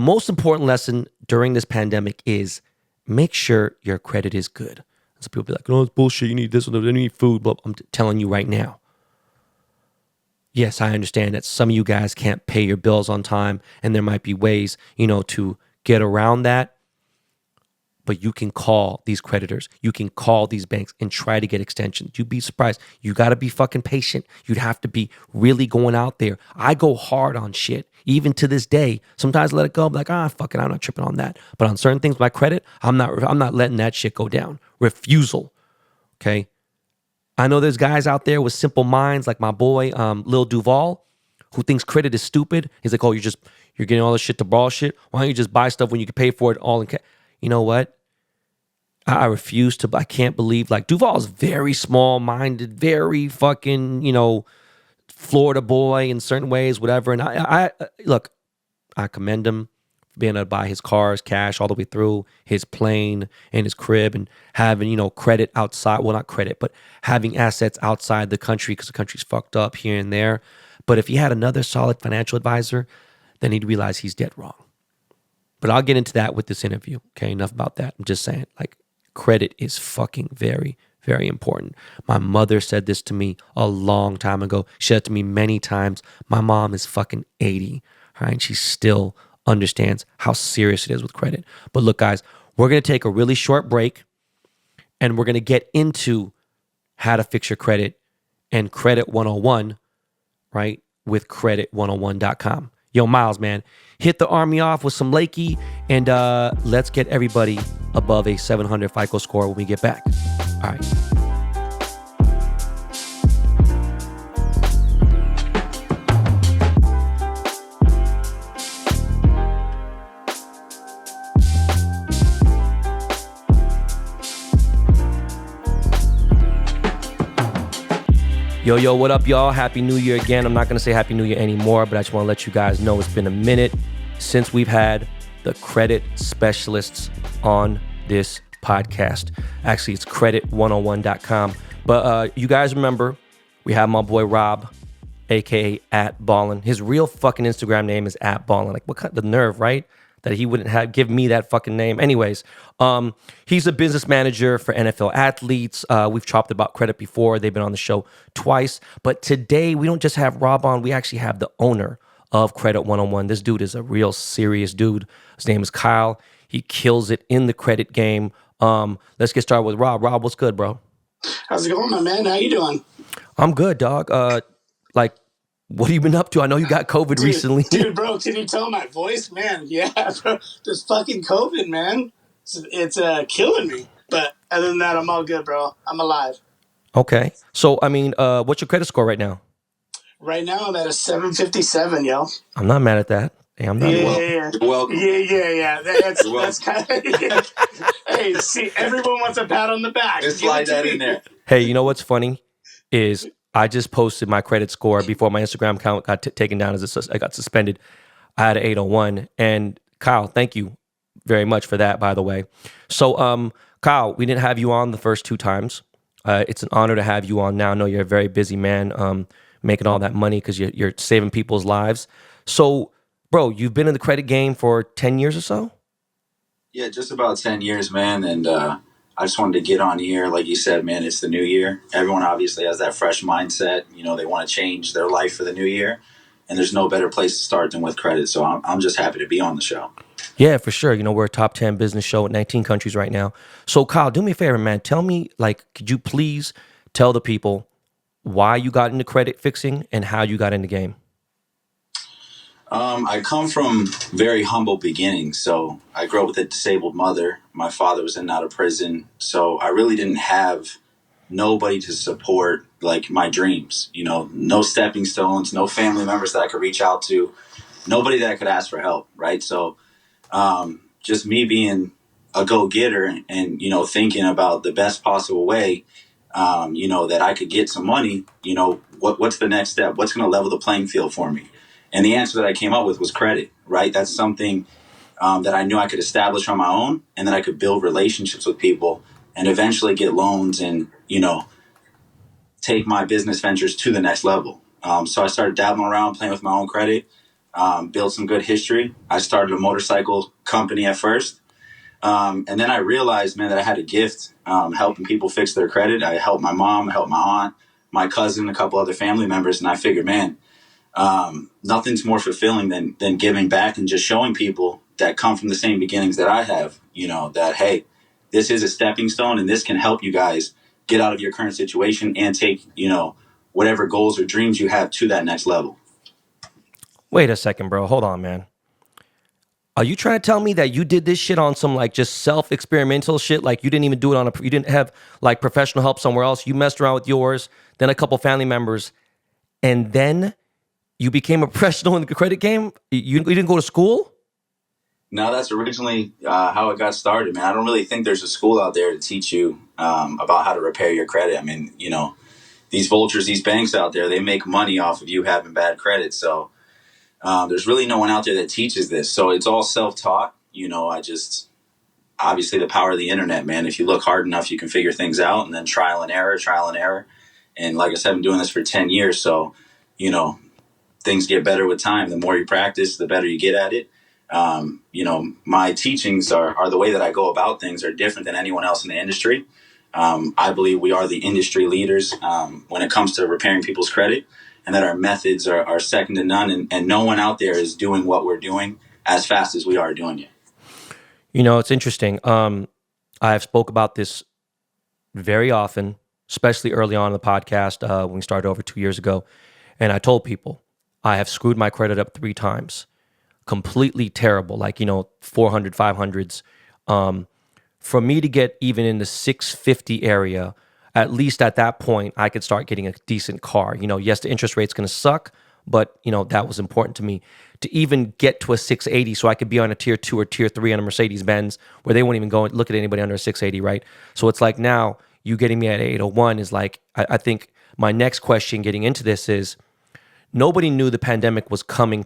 most important lesson during this pandemic is make sure your credit is good. So people be like, oh, it's bullshit. You need this, you need food. But I'm telling you right now, Yes, I understand that some of you guys can't pay your bills on time, and there might be ways, to get around that. But you can call these creditors, you can call these banks and try to get extensions. You'd be surprised. You got to be fucking patient. You'd have to be really going out there. I go hard on shit, even to this day. Sometimes I let it go. I'm like, fuck it, I'm not tripping on that. But on certain things, my credit, I'm not letting that shit go down. Refusal. Okay. I know there's guys out there with simple minds, like my boy Lil Duval, who thinks credit is stupid. He's like, oh, you're getting all this shit to borrow shit. Why don't you just buy stuff when you can pay for it all in cash? You know what? I refuse to. I can't believe, like, Duval's very small-minded, very fucking, Florida boy in certain ways, whatever. And I look, I commend him for being able to buy his cars cash all the way through, his plane and his crib, and having, credit outside. Well, not credit, but having assets outside the country because the country's fucked up here and there. But if he had another solid financial advisor, then he'd realize he's dead wrong. But I'll get into that with this interview. Okay, enough about that. I'm just saying, like, credit is fucking very, very important. My mother said this to me a long time ago. She said it to me many times. My mom is fucking 80, right? And she still understands how serious it is with credit. But look, guys, we're going to take a really short break, and we're going to get into how to fix your credit and Credit 101, right, with credit101.com. Yo, Miles, man, hit the army off with some Lakey, and let's get everybody above a 700 FICO score when we get back. All right. Yo, what up, y'all? Happy New Year again. I'm not going to say Happy New Year anymore, but I just want to let you guys know it's been a minute since we've had the credit specialists on this podcast. Actually, it's credit101.com. But you guys remember, we have my boy Rob, a.k.a. @Ballin. His real fucking Instagram name is @Ballin. Like, what kind of nerve, right? That he wouldn't give me that fucking name. Anyways, he's a business manager for NFL athletes. We've chopped about credit before. They've been on the show twice. But today, we don't just have Rob on. We actually have the owner of Credit 101. This dude is a real serious dude. His name is Kyle. He kills it in the credit game. Let's get started with Rob. Rob, what's good, bro? How's it going, my man? How you doing? I'm good, dog. What have you been up to? I know you got COVID recently. Dude, bro, can you tell my voice? Man, yeah, bro. This fucking COVID, man. It's killing me. But other than that, I'm all good, bro. I'm alive. Okay. So, what's your credit score right now? Right now, I'm at a 757, yo. I'm not mad at that. Hey, I'm not Yeah. Welcome. Yeah. That's kind of... Hey, see, everyone wants a pat on the back. Just slide that in there. Hey, you know what's funny is I just posted my credit score before my Instagram account got taken down as I got suspended. I had an 801. And Kyle, thank you very much for that, by the way. So, Kyle, we didn't have you on the first two times. It's an honor to have you on now. I know you're a very busy man, making all that money because you're saving people's lives. So, bro, you've been in the credit game for 10 years or so? Yeah, just about 10 years, man. And I just wanted to get on here. Like you said, man, it's the new year. Everyone obviously has that fresh mindset. They want to change their life for the new year. And there's no better place to start than with credit. So I'm just happy to be on the show. Yeah, for sure. We're a top 10 business show in 19 countries right now. So, Kyle, do me a favor, man. Tell me, could you please tell the people why you got into credit fixing and how you got in the game? I come from very humble beginnings. So I grew up with a disabled mother. My father was in and out of prison. So I really didn't have nobody to support my dreams. No stepping stones, no family members that I could reach out to, nobody that could ask for help. Right. So just me being a go-getter and thinking about the best possible way, that I could get some money, what's the next step? What's going to level the playing field for me? And the answer that I came up with was credit, right? That's something that I knew I could establish on my own, and then I could build relationships with people and eventually get loans and, take my business ventures to the next level. So I started dabbling around, playing with my own credit, built some good history. I started a motorcycle company at first. And then I realized, man, that I had a gift helping people fix their credit. I helped my mom, I helped my aunt, my cousin, a couple other family members, and I figured, man, nothing's more fulfilling than giving back and just showing people that come from the same beginnings that I have, that, hey, this is a stepping stone and this can help you guys get out of your current situation and take, whatever goals or dreams you have to that next level. Wait a second, bro. Hold on, man. Are you trying to tell me that you did this shit on some like just self-experimental shit? Like you didn't even do it you didn't have like professional help somewhere else. You messed around with yours, then a couple family members, and then you became a professional in the credit game? You didn't go to school? No, that's originally how it got started, man. I don't really think there's a school out there to teach you about how to repair your credit. I mean, these vultures, these banks out there, they make money off of you having bad credit. So there's really no one out there that teaches this. So it's all self-taught. Obviously the power of the internet, man. If you look hard enough, you can figure things out, and then trial and error. And like I said, I've been doing this for 10 years. So, things get better with time. The more you practice, the better you get at it. My teachings are the way that I go about things are different than anyone else in the industry. I believe we are the industry leaders when it comes to repairing people's credit, and that our methods are second to none. And no one out there is doing what we're doing as fast as we are doing it. It's interesting. I've spoke about this very often, especially early on in the podcast when we started over 2 years ago. And I told people, I have screwed my credit up 3 times. Completely terrible, like, 400, 500s. For me to get even in the 650 area, at least at that point, I could start getting a decent car. Yes, the interest rate's going to suck, but, that was important to me. To even get to a 680 so I could be on a tier 2 or tier 3 on a Mercedes-Benz where they won't even go and look at anybody under a 680, right? So it's like now you getting me at 801 is like, I think my next question getting into this is, nobody knew the pandemic was coming.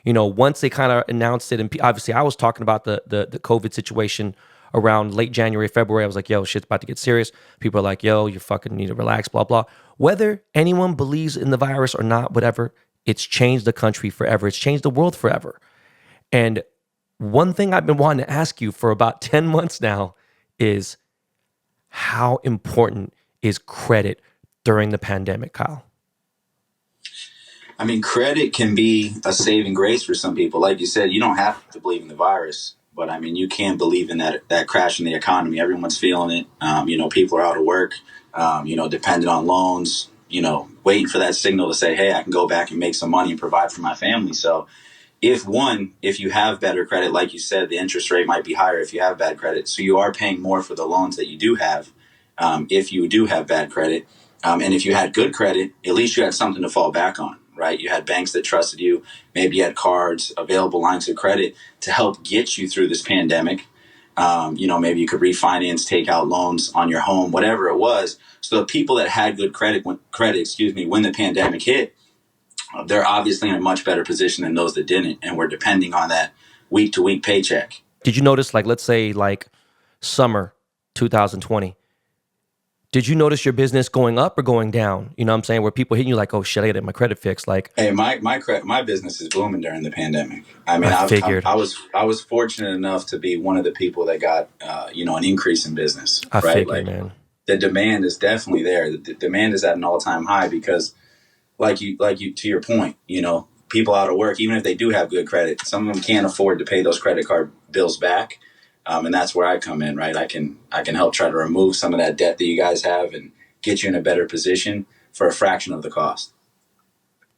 Once they kind of announced it, and obviously I was talking about the COVID situation around late January, February. I was like, yo, shit's about to get serious. People are like, yo, you fucking need to relax, blah, blah. Whether anyone believes in the virus or not, whatever, it's changed the country forever. It's changed the world forever. And one thing I've been wanting to ask you for about 10 months now is, how important is credit during the pandemic, Kyle? I mean, credit can be a saving grace for some people. Like you said, you don't have to believe in the virus, but I mean, you can believe in that crash in the economy. Everyone's feeling it. People are out of work, dependent on loans, waiting for that signal to say, hey, I can go back and make some money and provide for my family. So if you have better credit, like you said, the interest rate might be higher if you have bad credit. So you are paying more for the loans that you do have if you do have bad credit. And if you had good credit, at least you had something to fall back on. Right? You had banks that trusted you. Maybe you had cards, available lines of credit to help get you through this pandemic. Maybe you could refinance, take out loans on your home, whatever it was. So the people that had good credit, when the pandemic hit, they're obviously in a much better position than those that didn't. And we're depending on that week to week paycheck. Did you notice, like, let's say like summer 2020, did you notice your business going up or going down? You know what I'm saying? Where people hitting you like, oh shit, I got to get my credit fixed. Like, hey, my business is booming during the pandemic. I mean, I figured. I was fortunate enough to be one of the people that got an increase in business. I right? figured, like, man. The demand is definitely there. The demand is at an all-time high because, like you to your point, people out of work, even if they do have good credit, some of them can't afford to pay those credit card bills back. And that's where I come in, right? I can help try to remove some of that debt that you guys have and get you in a better position for a fraction of the cost.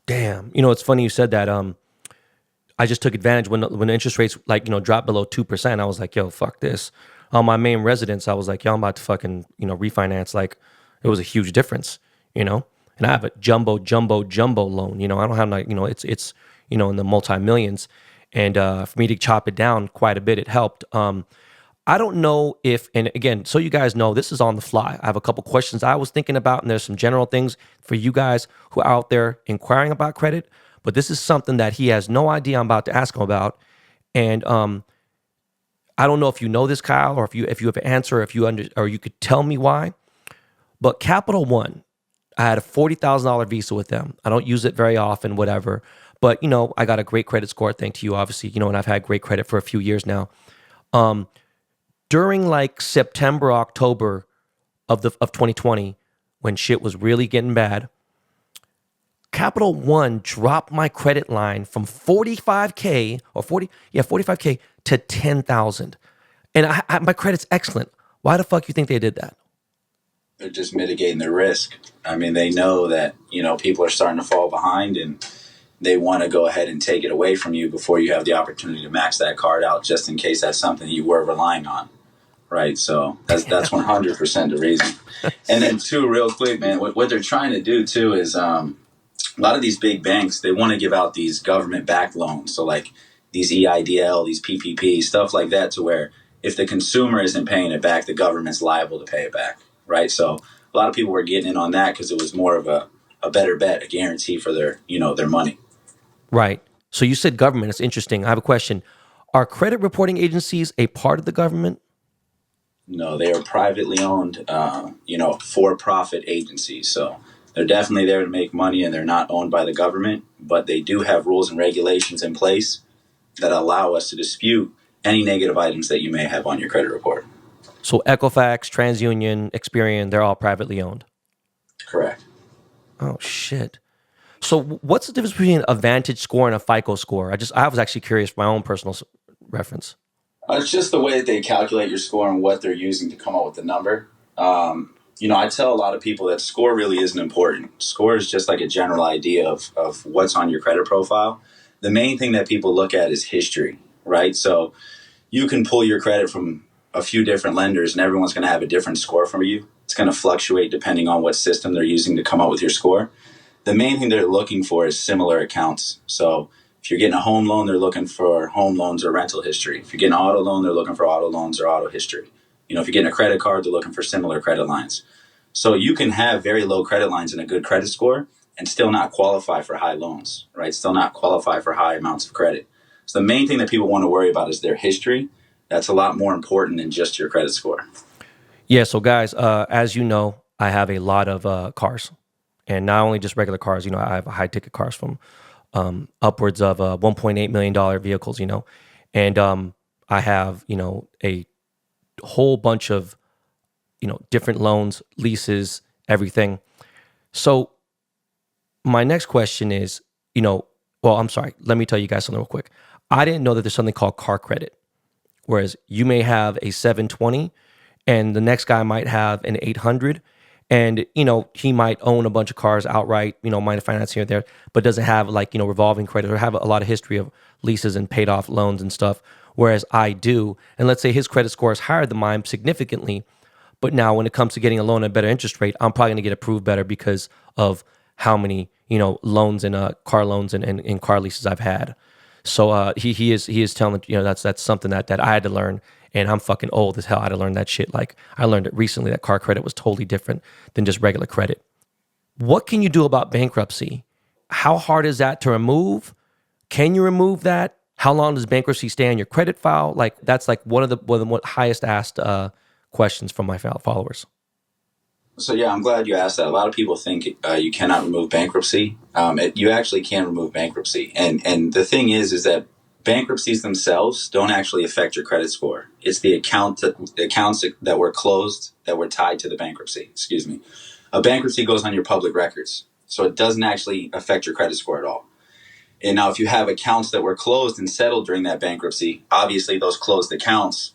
Damn. It's funny you said that. I just took advantage when the interest rates dropped below 2%. I was like, yo, fuck this. On my main residence, I was like, yo, I'm about to fucking, refinance. Like, it was a huge difference, And I have a jumbo loan. I don't have it's in the multi-millions. And for me to chop it down quite a bit, it helped. I don't know if, and again, so you guys know, this is on the fly. I have a couple questions I was thinking about, and there's some general things for you guys who are out there inquiring about credit. But this is something that he has no idea I'm about to ask him about. And I don't know if you know this, Kyle, or if you have an answer, or you could tell me why. But Capital One, I had a $40,000 Visa with them. I don't use it very often, whatever. But, I got a great credit score, thanks to you, obviously, and I've had great credit for a few years now. During like September, October of 2020, when shit was really getting bad, Capital One dropped my credit line from 45K or 45K to 10,000. And my credit's excellent. Why the fuck you think they did that? They're just mitigating the risk. I mean, they know that, people are starting to fall behind, and they want to go ahead and take it away from you before you have the opportunity to max that card out, just in case that's something you were relying on. Right. So that's 100% the reason. And then too, real quick, man, what they're trying to do too is, a lot of these big banks, they want to give out these government-backed loans. So like these EIDL, these PPP, stuff like that, to where if the consumer isn't paying it back, the government's liable to pay it back, right? So a lot of people were getting in on that because it was more of a better bet, a guarantee for their money. Right. So you said government. It's interesting. I have a question. Are credit reporting agencies a part of the government? No, they are privately owned, for-profit agencies. So they're definitely there to make money, and they're not owned by the government, but they do have rules and regulations in place that allow us to dispute any negative items that you may have on your credit report. So Equifax, TransUnion, Experian, they're all privately owned. Correct. Oh, shit. So what's the difference between a Vantage score and a FICO score? I was actually curious for my own personal reference. It's just the way that they calculate your score and what they're using to come up with the number. I tell a lot of people that score really isn't important. Score is just like a general idea of what's on your credit profile. The main thing that people look at is history, right? So you can pull your credit from a few different lenders, and everyone's going to have a different score for you. It's going to fluctuate depending on what system they're using to come up with your score. The main thing they're looking for is similar accounts. So if you're getting a home loan, they're looking for home loans or rental history. If you're getting an auto loan, they're looking for auto loans or auto history. If you're getting a credit card, they're looking for similar credit lines. So you can have very low credit lines and a good credit score and still not qualify for high loans, right? Still not qualify for high amounts of credit. So the main thing that people want to worry about is their history. That's a lot more important than just your credit score. Yeah, so guys, as you know, I have a lot of cars. And not only just regular cars, I have high ticket cars from upwards of $1.8 million vehicles, and I have, a whole bunch of, different loans, leases, everything. So my next question is, I'm sorry, let me tell you guys something real quick. I didn't know that there's something called car credit, whereas you may have a 720 and the next guy might have an 800. And, he might own a bunch of cars outright, might finance here and there, but doesn't have revolving credit or have a lot of history of leases and paid off loans and stuff. Whereas I do. And let's say his credit score is higher than mine significantly. But now when it comes to getting a loan at a better interest rate, I'm probably going to get approved better because of how many, loans and car loans and car leases I've had. So he is telling, that's something that I had to learn. And I'm fucking old as hell. I had to learn that shit. Like, I learned it recently that car credit was totally different than just regular credit. What can you do about bankruptcy? How hard is that to remove? Can you remove that? How long does bankruptcy stay on your credit file? Like, that's like one of the highest asked questions from my followers. So yeah, I'm glad you asked that. A lot of people think you cannot remove bankruptcy. You actually can remove bankruptcy. And the thing is that bankruptcies themselves don't actually affect your credit score. It's the accounts that were closed that were tied to the bankruptcy. Excuse me. A bankruptcy goes on your public records, so it doesn't actually affect your credit score at all. And now if you have accounts that were closed and settled during that bankruptcy, obviously those closed accounts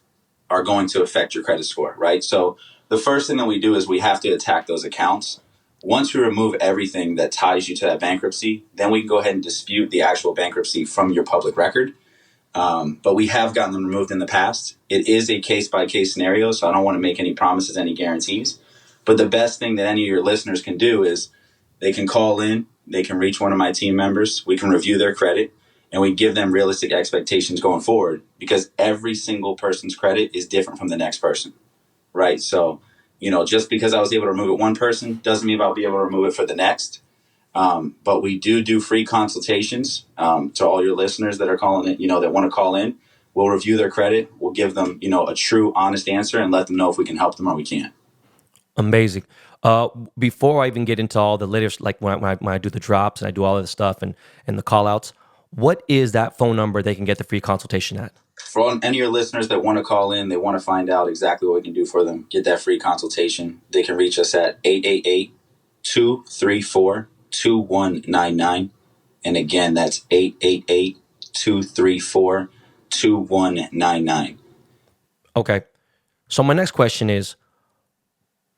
are going to affect your credit score, right? So the first thing that we do is we have to attack those accounts. Once we remove everything that ties you to that bankruptcy, then we can go ahead and dispute the actual bankruptcy from your public record. But we have gotten them removed in the past. It is a case-by-case scenario, so I don't want to make any promises, any guarantees. But the best thing that any of your listeners can do is they can call in, they can reach one of my team members, we can review their credit, and we give them realistic expectations going forward, because every single person's credit is different from the next person, right? So, just because I was able to remove it one person doesn't mean I'll be able to remove it for the next. But we do free consultations to all your listeners that are calling in, that want to call in. We'll review their credit. We'll give them, a true, honest answer and let them know if we can help them or we can't. Amazing. Before I even get into all the latest, like when I do the drops and I do all of this stuff and the call outs, what is that phone number they can get the free consultation at? For any of your listeners that want to call in, they want to find out exactly what we can do for them, get that free consultation, they can reach us at 888 888-234-2199. And again, that's 888-234-2199. Okay. So my next question is,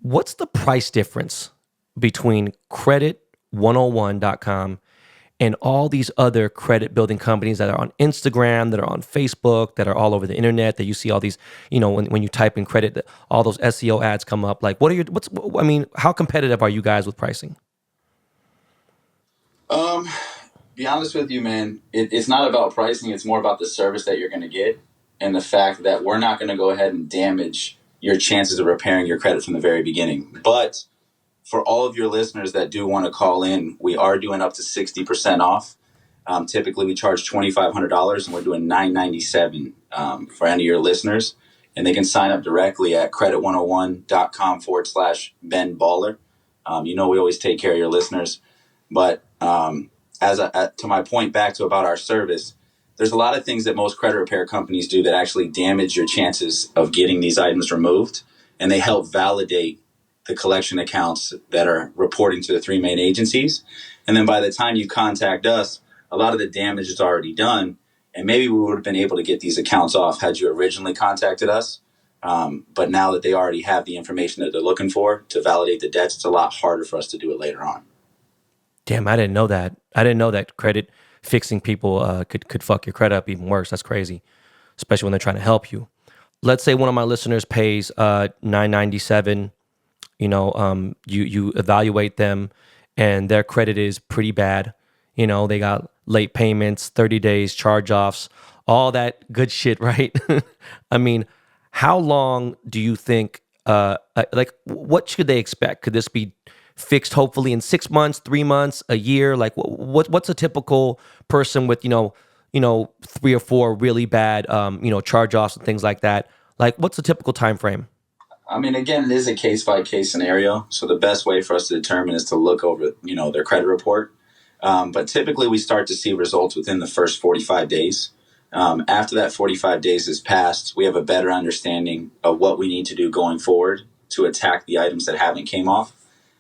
what's the price difference between credit101.com and all these other credit building companies that are on Instagram, that are on Facebook, that are all over the internet, that you see all these, when you type in credit, all those SEO ads come up. Like, how competitive are you guys with pricing? Be honest with you, man, it's not about pricing. It's more about the service that you're going to get and the fact that we're not going to go ahead and damage your chances of repairing your credit from the very beginning. But for all of your listeners that do want to call in, we are doing up to 60% off. Typically, we charge $2,500, and we're doing $997 for any of your listeners. And they can sign up directly at credit101.com/Ben Baller. We always take care of your listeners. But to my point back to about our service, there's a lot of things that most credit repair companies do that actually damage your chances of getting these items removed. And they help validate the collection accounts that are reporting to the three main agencies. And then by the time you contact us, a lot of the damage is already done. And maybe we would have been able to get these accounts off had you originally contacted us. But now that they already have the information that they're looking for to validate the debts, it's a lot harder for us to do it later on. Damn, I didn't know that. I didn't know that credit fixing people could fuck your credit up even worse. That's crazy, especially when they're trying to help you. Let's say one of my listeners pays $997. You evaluate them, and their credit is pretty bad. They got late payments, 30 days, charge-offs, all that good shit, right? I mean, how long do you think? What should they expect? Could this be fixed hopefully in 6 months, 3 months, a year? Like what's a typical person with 3 or 4 really bad charge-offs and things like that? Like what's the typical time frame? I mean, again, it is a case-by-case scenario. So the best way for us to determine is to look over, their credit report. But typically we start to see results within the first 45 days. After that 45 days has passed, we have a better understanding of what we need to do going forward to attack the items that haven't came off.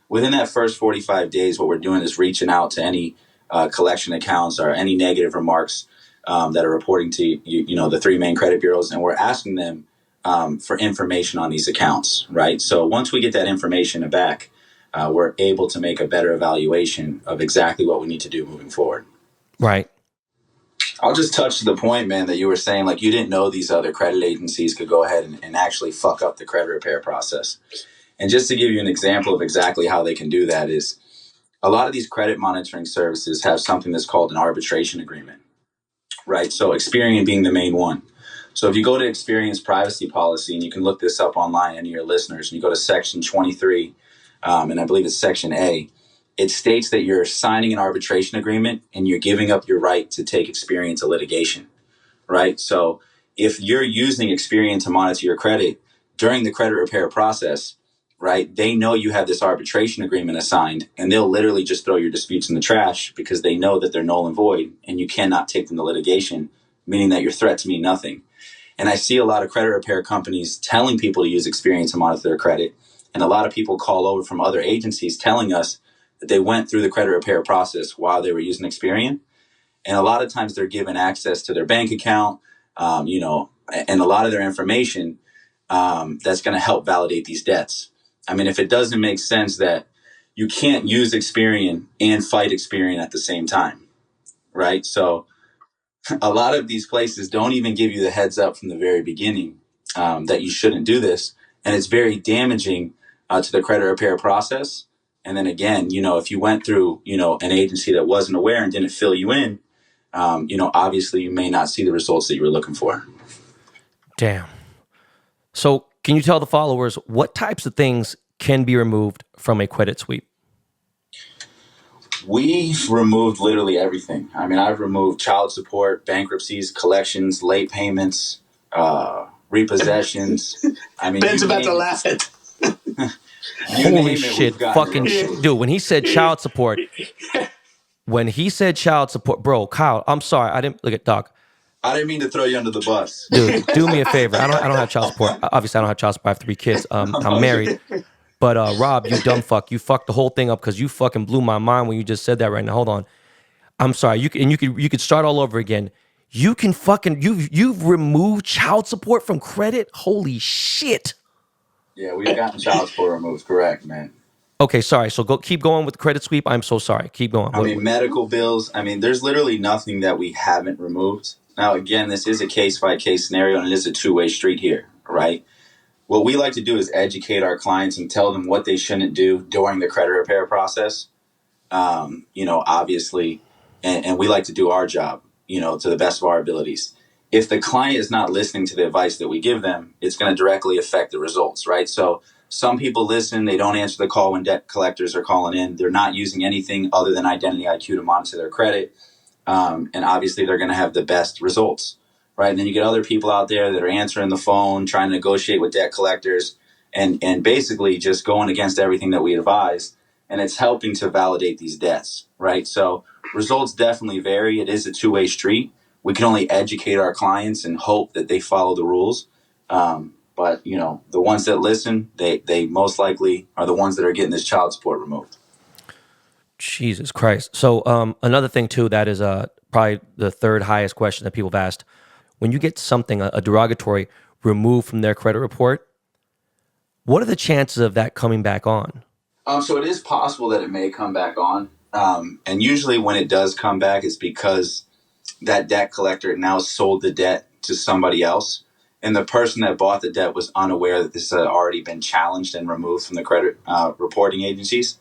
Within that first 45 days, what we're doing is reaching out to any collection accounts or any negative remarks that are reporting to the three main credit bureaus, and we're asking them for information on these accounts, right? So once we get that information back, we're able to make a better evaluation of exactly what we need to do moving forward. Right. I'll just touch the point, man, that you were saying, like, you didn't know these other credit agencies could go ahead and actually fuck up the credit repair process. And just to give you an example of exactly how they can do that is a lot of these credit monitoring services have something that's called an arbitration agreement, right? So Experian being the main one. So if you go to Experian's privacy policy, and you can look this up online, any of your listeners, and you go to section 23, and I believe it's section A, it states that you're signing an arbitration agreement and you're giving up your right to take Experian to litigation, right? So if you're using Experian to monitor your credit during the credit repair process, right, they know you have this arbitration agreement assigned, and they'll literally just throw your disputes in the trash because they know that they're null and void and you cannot take them to litigation, meaning that your threats mean nothing. And I see a lot of credit repair companies telling people to use Experian to monitor their credit. And a lot of people call over from other agencies telling us that they went through the credit repair process while they were using Experian. And a lot of times they're given access to their bank account, and a lot of their information that's going to help validate these debts. I mean, if it doesn't make sense that you can't use Experian and fight Experian at the same time, right? So a lot of these places don't even give you the heads up from the very beginning that you shouldn't do this. And it's very damaging to the credit repair process. And then again, if you went through, an agency that wasn't aware and didn't fill you in, obviously you may not see the results that you were looking for. Damn. So can you tell the followers what types of things can be removed from a credit sweep? We've removed literally everything. I mean, I've removed child support, bankruptcies, collections, late payments, repossessions. I mean, Ben's about to laugh at. Holy shit, fucking dude, when he said child support, bro, Kyle, I'm sorry. I didn't look at Doc. I didn't mean to throw you under the bus. Dude, do me a favor. I don't have child support. Obviously, I don't have child support. I have 3 kids. I'm married. But Rob, you dumb fuck, you fucked the whole thing up because you fucking blew my mind when you just said that right now. Hold on. I'm sorry. You could start all over again. You can fucking you've removed child support from credit? Holy shit. Yeah, we've gotten child support removed, correct, man. Okay, sorry. So keep going with the credit sweep. I'm so sorry. Keep going. I mean, medical bills. I mean, there's literally nothing that we haven't removed. Now, again, this is a case-by-case scenario, and it is a two-way street here, right? What we like to do is educate our clients and tell them what they shouldn't do during the credit repair process. Obviously, and we like to do our job, to the best of our abilities. If the client is not listening to the advice that we give them, it's going to directly affect the results, right? So some people listen, they don't answer the call when debt collectors are calling in. They're not using anything other than Identity IQ to monitor their credit. And obviously they're going to have the best results, right? And then you get other people out there that are answering the phone, trying to negotiate with debt collectors and basically just going against everything that we advise. And it's helping to validate these debts, right? So results definitely vary. It is a two-way street. We can only educate our clients and hope that they follow the rules. But the ones that listen, they most likely are the ones that are getting this child support removed. Jesus Christ. So another thing too, that is probably the third highest question that people have asked. When you get something, a derogatory, removed from their credit report, what are the chances of that coming back on? So it is possible that it may come back on. And usually when it does come back, it's because that debt collector now sold the debt to somebody else. And the person that bought the debt was unaware that this had already been challenged and removed from the credit reporting agencies.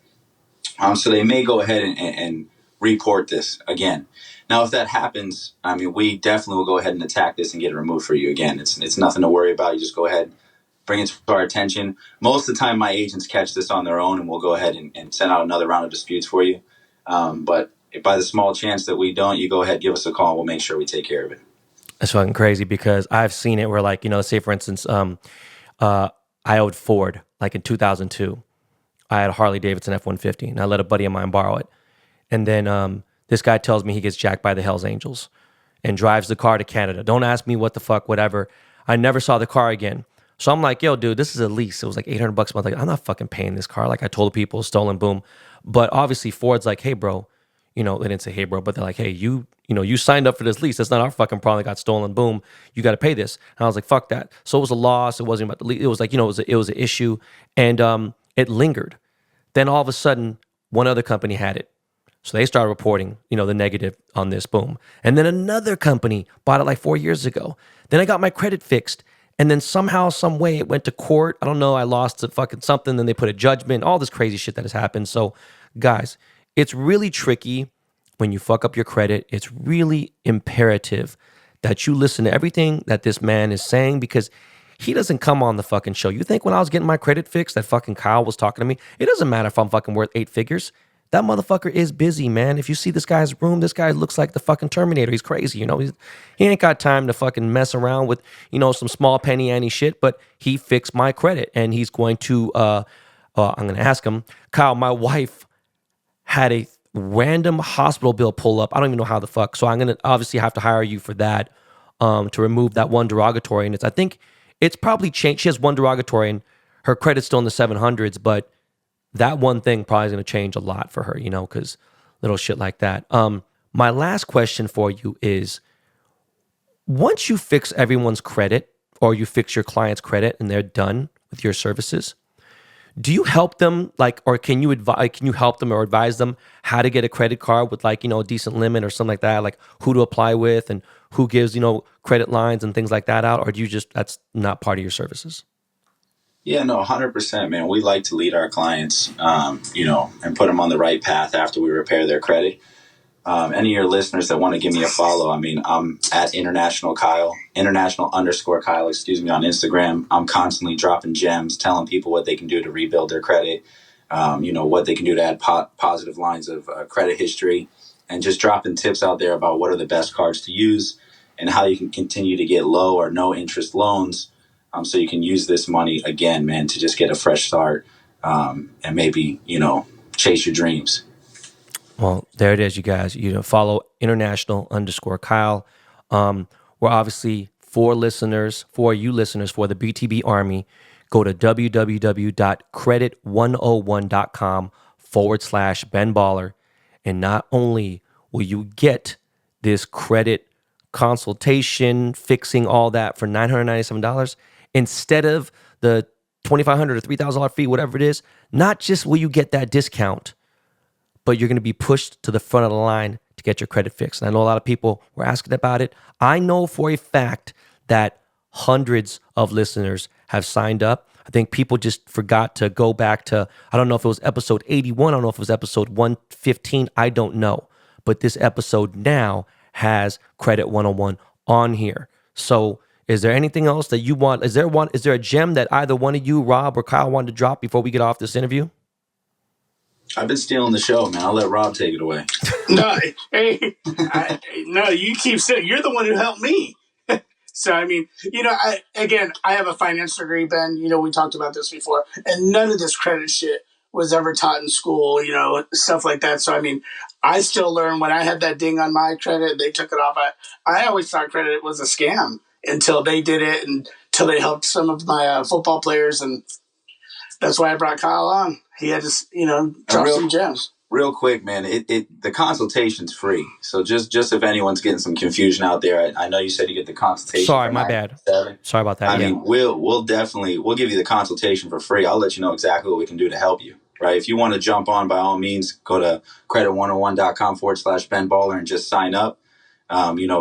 So they may go ahead and report this again. Now, if that happens, I mean, we definitely will go ahead and attack this and get it removed for you again. It's nothing to worry about. You just go ahead, bring it to our attention. Most of the time, my agents catch this on their own, and we'll go ahead and send out another round of disputes for you. But if by the small chance that we don't, you go ahead, give us a call. We'll make sure we take care of it. That's fucking crazy because I've seen it where, like, say for instance, I owed Ford like in 2002. I had a Harley Davidson F-150 and I let a buddy of mine borrow it. And then this guy tells me he gets jacked by the Hells Angels and drives the car to Canada. Don't ask me what the fuck, whatever. I never saw the car again. So I'm like, yo, dude, this is a lease. It was like $800 a month. Like, I'm not fucking paying this car. Like I told the people, stolen, boom. But obviously Ford's like, hey, bro. They didn't say, hey, bro, but they're like, hey, you signed up for this lease. That's not our fucking problem. It got stolen. Boom. You got to pay this. And I was like, fuck that. So it was a loss. It wasn't about the lease. It was like, it was an issue. And it lingered. Then all of a sudden, one other company had it. So they started reporting, the negative on this, boom. And then another company bought it like 4 years ago. Then I got my credit fixed. And then somehow, some way, it went to court. I don't know. I lost fucking something. Then they put a judgment, all this crazy shit that has happened. So guys, it's really tricky when you fuck up your credit. It's really imperative that you listen to everything that this man is saying because he doesn't come on the fucking show. You think when I was getting my credit fixed that fucking Kyle was talking to me? It doesn't matter if I'm fucking worth 8 figures. That motherfucker is busy, man. If you see this guy's room, this guy looks like the fucking Terminator. He's crazy, he ain't got time to fucking mess around with, some small penny ante shit, but he fixed my credit and he's going to, I'm going to ask him, Kyle, my wife had a random hospital bill pull up. I don't even know how the fuck. So I'm going to obviously have to hire you for that, to remove that one derogatory. And I think it's probably changed. She has one derogatory and her credit's still in the 700s, but that one thing probably is going to change a lot for her, because little shit like that. My last question for you is, once you fix everyone's credit or you fix your client's credit and they're done with your services, do you help them or can you help them or advise them how to get a credit card with a decent limit or something like that, like who to apply with and who gives, credit lines and things like that out? Or do you that's not part of your services? Yeah, no, 100%, man. We like to lead our clients, and put them on the right path after we repair their credit. Any of your listeners that want to give me a follow, I'm at international Kyle, international_Kyle, on Instagram. I'm constantly dropping gems, telling people what they can do to rebuild their credit, what they can do to add positive lines of credit history, and just dropping tips out there about what are the best cards to use and how you can continue to get low or no interest loans. So you can use this money again, man, to just get a fresh start, and maybe, chase your dreams. Well, there it is, you guys. Follow international_Kyle. We're obviously for you listeners, for the BTB Army. go to www.credit101.com/Ben Baller. And not only will you get this credit consultation, fixing all that for $997 instead of the $2,500 or $3,000 fee, whatever it is, not just will you get that discount, but you're going to be pushed to the front of the line to get your credit fixed. And I know a lot of people were asking about it. I know for a fact that hundreds of listeners have signed up. I think people just forgot to go back to, I don't know if it was episode 81, I don't know if it was episode 115, I don't know. But this episode now has Credit 101 on here. So is there anything else that you want? Is there a gem that either one of you, Rob or Kyle, wanted to drop before we get off this interview? I've been stealing the show, man. I'll let Rob take it away. No, hey, no, you keep saying you're the one who helped me. So, I mean, I have a finance degree, Ben. We talked about this before, and none of this credit shit was ever taught in school, stuff like that. So, I mean, I still learn when I had that ding on my credit, they took it off. I always thought credit was a scam until they did it and until they helped some of my football players. And that's why I brought Kyle on. He had to, drop some gems. Real quick, man, the consultation's free. So just if anyone's getting some confusion out there, I know you said you get the consultation. Sorry, my bad. Sorry about that. I mean, we'll give you the consultation for free. I'll let you know exactly what we can do to help you. Right? If you want to jump on, by all means, go to credit101.com/Ben Baller and just sign up.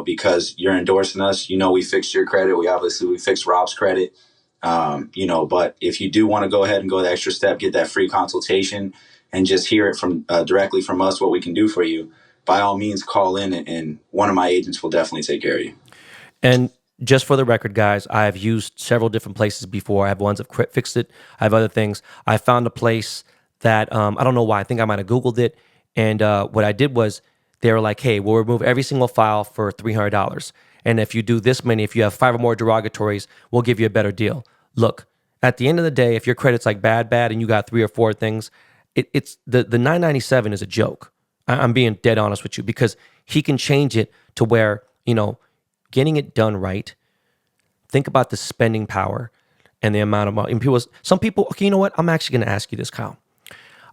Because you're endorsing us. We fixed your credit. We fixed Rob's credit. But if you do want to go ahead and go the extra step, get that free consultation, and just hear it from directly from us, what we can do for you, by all means, call in and one of my agents will definitely take care of you. And just for the record, guys, I have used several different places before. I have ones that have fixed it. I have other things. I found a place that, I don't know why, I think I might have Googled it. And what I did was they were like, hey, we'll remove every single file for $300. And if you do this many, if you have 5 or more derogatories, we'll give you a better deal. Look, at the end of the day, if your credit's like bad, and you got 3 or 4 things, it's the $997 is a joke. I'm being dead honest with you, because he can change it to where, getting it done right. Think about the spending power and the amount of money. And some people, okay, you know what? I'm actually going to ask you this, Kyle.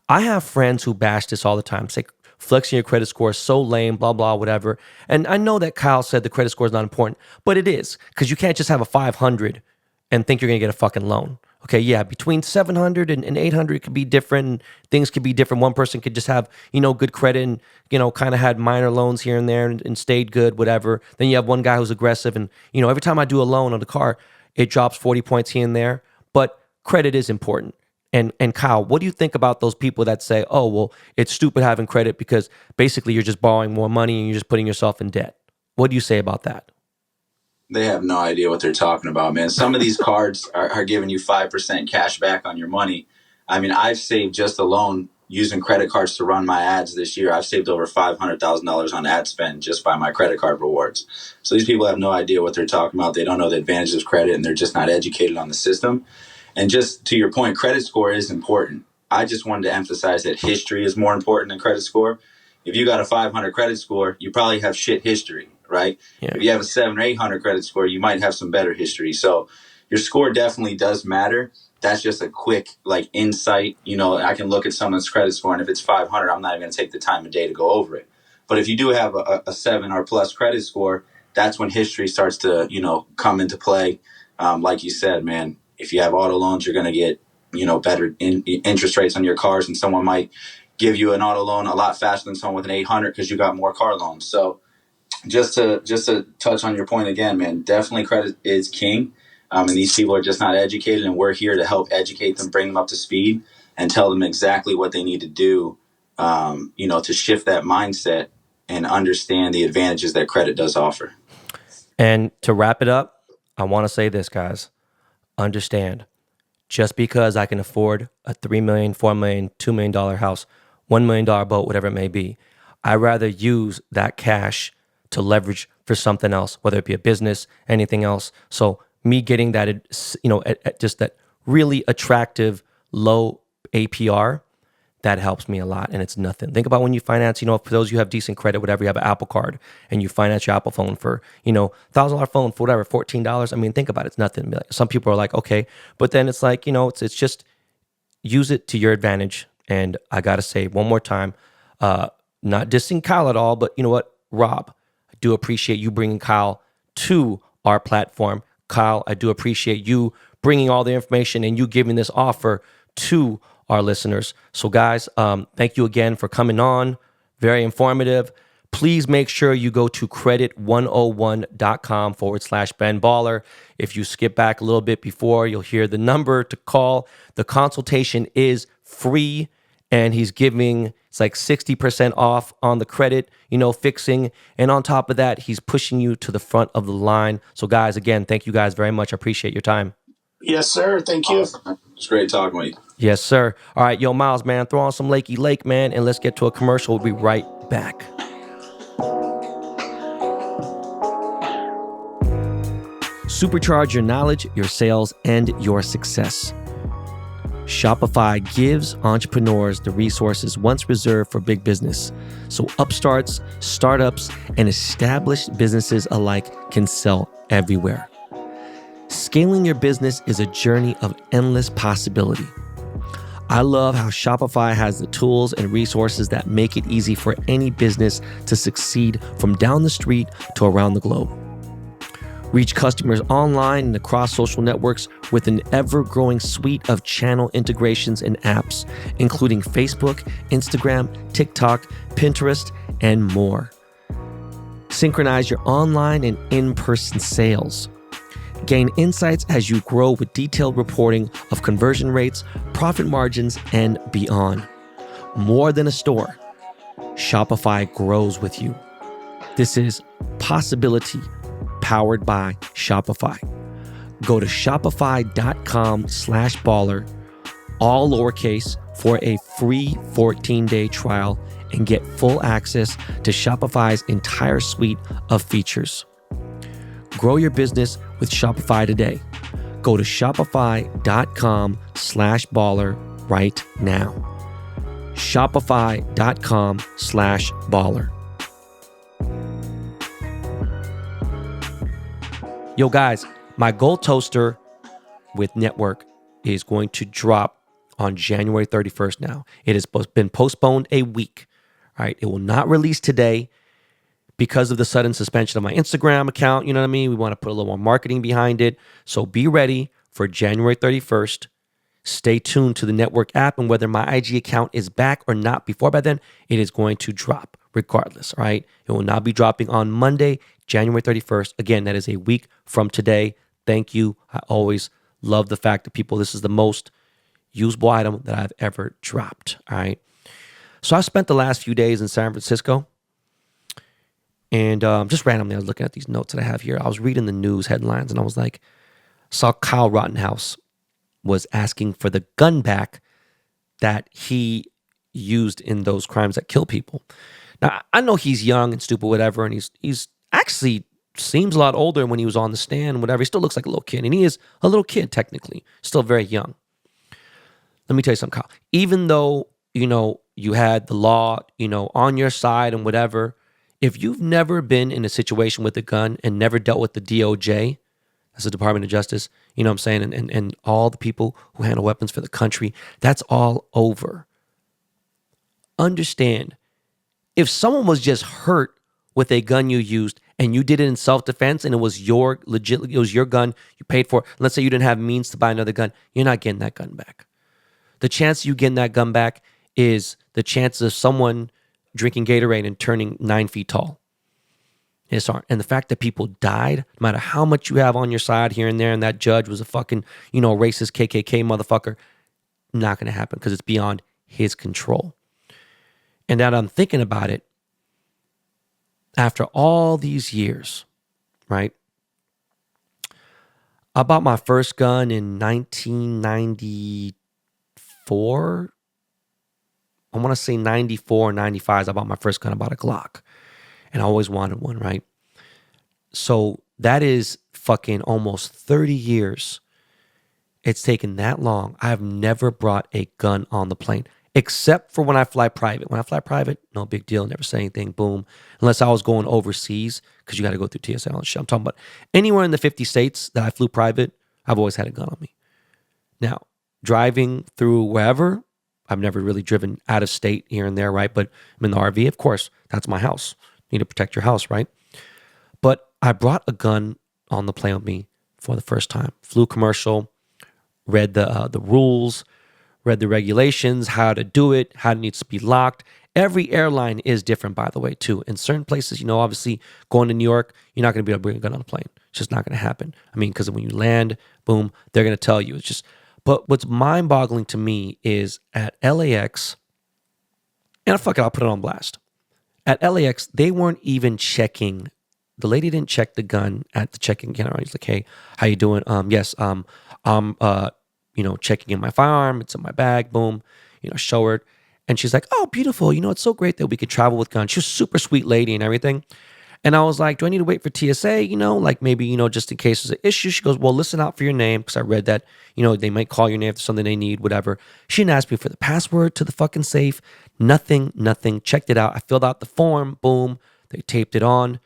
I have friends who bash this all the time, say flexing your credit score is so lame, blah, blah, whatever. And I know that Kyle said the credit score is not important, but it is, because you can't just have a 500 and think you're going to get a fucking loan. Okay, yeah, between 700 and 800 could be different. Things could be different. One person could just have, good credit and, kind of had minor loans here and there and stayed good, whatever. Then you have one guy who's aggressive and, every time I do a loan on the car, it drops 40 points here and there. But credit is important. And Kyle, what do you think about those people that say, oh, well, it's stupid having credit because basically you're just borrowing more money and you're just putting yourself in debt? What do you say about that? They have no idea what they're talking about, man. Some of these cards are giving you 5% cash back on your money. I mean, I've saved just alone using credit cards to run my ads this year. I've saved over $500,000 on ad spend just by my credit card rewards. So these people have no idea what they're talking about. They don't know the advantages of credit, and they're just not educated on the system. And just to your point, credit score is important. I just wanted to emphasize that history is more important than credit score. If you got a 500 credit score, you probably have shit history, right? Yeah. If you have a 700 or 800 credit score, you might have some better history. So your score definitely does matter. That's just a quick insight. I can look at someone's credit score, and if it's 500, I'm not even going to take the time of day to go over it. But if you do have a 7 or plus credit score, that's when history starts to, come into play. Like you said, man, if you have auto loans, you're going to get, better interest rates on your cars, and someone might give you an auto loan a lot faster than someone with an 800 because you got more car loans. So just to touch on your point again, man, definitely credit is king. And these people are just not educated, and we're here to help educate them, bring them up to speed, and tell them exactly what they need to do, to shift that mindset and understand the advantages that credit does offer. And to wrap it up, I want to say this, guys. Understand, just because I can afford a $3 million, $4 million, $2 million house, $1 million boat, whatever it may be, I'd rather use that cash to leverage for something else, whether it be a business, anything else. So me getting that, at just that really attractive low APR, that helps me a lot, and it's nothing. Think about when you finance, for those of you who have decent credit, whatever, you have an Apple Card, and you finance your Apple phone for, $1,000 phone for whatever, $14. I mean, think about it. It's nothing. Some people are like, okay. But then it's like, it's just use it to your advantage. And I got to say one more time, not dissing Kyle at all, but you know what, Rob, I do appreciate you bringing Kyle to our platform. Kyle, I do appreciate you bringing all the information and you giving this offer to our listeners. So guys, thank you again for coming on. Very informative. Please make sure you go to credit101.com/Ben Baller. If you skip back a little bit before, you'll hear the number to call. The consultation is free, and he's giving, it's like 60% off on the credit, fixing. And on top of that, he's pushing you to the front of the line. So guys, again, thank you guys very much. I appreciate your time. Yes, sir. Thank you. Awesome. It's great talking with you. Yes, sir. All right, yo, Miles, man, throw on some Lakey Lake, man, and let's get to a commercial. We'll be right back. Supercharge your knowledge, your sales, and your success. Shopify gives entrepreneurs the resources once reserved for big business, so upstarts, startups, and established businesses alike can sell everywhere. Scaling your business is a journey of endless possibility. I love how Shopify has the tools and resources that make it easy for any business to succeed from down the street to around the globe. Reach customers online and across social networks with an ever-growing suite of channel integrations and apps, including Facebook, Instagram, TikTok, Pinterest, and more. Synchronize your online and in-person sales. Gain insights as you grow with detailed reporting of conversion rates, profit margins, and beyond. More than a store, Shopify grows with you. This is possibility powered by Shopify. Go to shopify.com/baller, all lowercase, for a free 14-day trial and get full access to Shopify's entire suite of features. Grow your business with Shopify today. Go to shopify.com/baller right now. Shopify.com/baller. Yo, guys, my Gold Toaster with Network is going to drop on January 31st now. It has been postponed a week. All right, it will not release today because of the sudden suspension of my Instagram account. You know what I mean? We want to put a little more marketing behind it. So be ready for January 31st. Stay tuned to the Network app, and whether my IG account is back or not before by then, it is going to drop regardless, all right? It will not be dropping on Monday, January 31st. Again, that is a week from today. Thank you. I always love the fact that this is the most usable item that I've ever dropped, all right? So I spent the last few days in San Francisco, and just randomly, I was looking at these notes that I have here. I was reading the news headlines, and I was like, saw Kyle Rittenhouse was asking for the gun back that he used in those crimes that kill people. Now, I know he's young and stupid, whatever, and he's actually seems a lot older when he was on the stand, whatever. He still looks like a little kid, and he is a little kid, technically, still very young. Let me tell you something, Kyle. Even though, you had the law, on your side and whatever, if you've never been in a situation with a gun and never dealt with the DOJ, that's the Department of Justice, you know what I'm saying, and all the people who handle weapons for the country, that's all over. Understand, if someone was just hurt with a gun you used and you did it in self-defense and it was your gun, you paid for it, let's say you didn't have means to buy another gun, you're not getting that gun back. The chance you getting that gun back is the chance of someone drinking Gatorade and turning 9 feet tall. Yes, and the fact that people died, no matter how much you have on your side here and there, and that judge was a fucking, racist KKK motherfucker, not going to happen because it's beyond his control. And now that I'm thinking about it, after all these years, right? I bought my first gun in 1994. I want to say 94 or 95. I bought my first gun. I bought a Glock. And I always wanted one, right? So that is fucking almost 30 years. It's taken that long. I have never brought a gun on the plane. except for when I fly private. When I fly private, no big deal. Never say anything. Boom. Unless I was going overseas, because you got to go through TSA and all that shit. I'm talking about anywhere in the 50 states that I flew private, I've always had a gun on me. Now, driving through wherever, I've never really driven out of state here and there, right? But I'm in the RV, of course. That's my house. You need to protect your house, right? But I brought a gun on the plane with me for the first time. Flew commercial, read the rules, read the regulations, how to do it, how it needs to be locked. Every airline is different, by the way, too. In certain places, obviously going to New York, you're not going to be able to bring a gun on a plane. It's just not going to happen. I mean, because when you land, boom, they're going to tell you. It's just, but what's mind-boggling to me is at LAX, and fuck it, I'll put it on blast. At LAX, they weren't even checking. The lady didn't check the gun at the check-in counter. He's like, "Hey, how you doing? Yes, I'm checking in my firearm. It's in my bag." Boom, show her. And she's like, "Oh, beautiful. It's so great that we could travel with guns." She's a super sweet lady and everything. And I was like, "Do I need to wait for TSA? Like maybe, just in case there's an issue?" She goes, "Well, listen out for your name." Because I read that, they might call your name if there's something they need, whatever. She didn't ask me for the password to the fucking safe. Nothing. Checked it out. I filled out the form. Boom. They taped it on.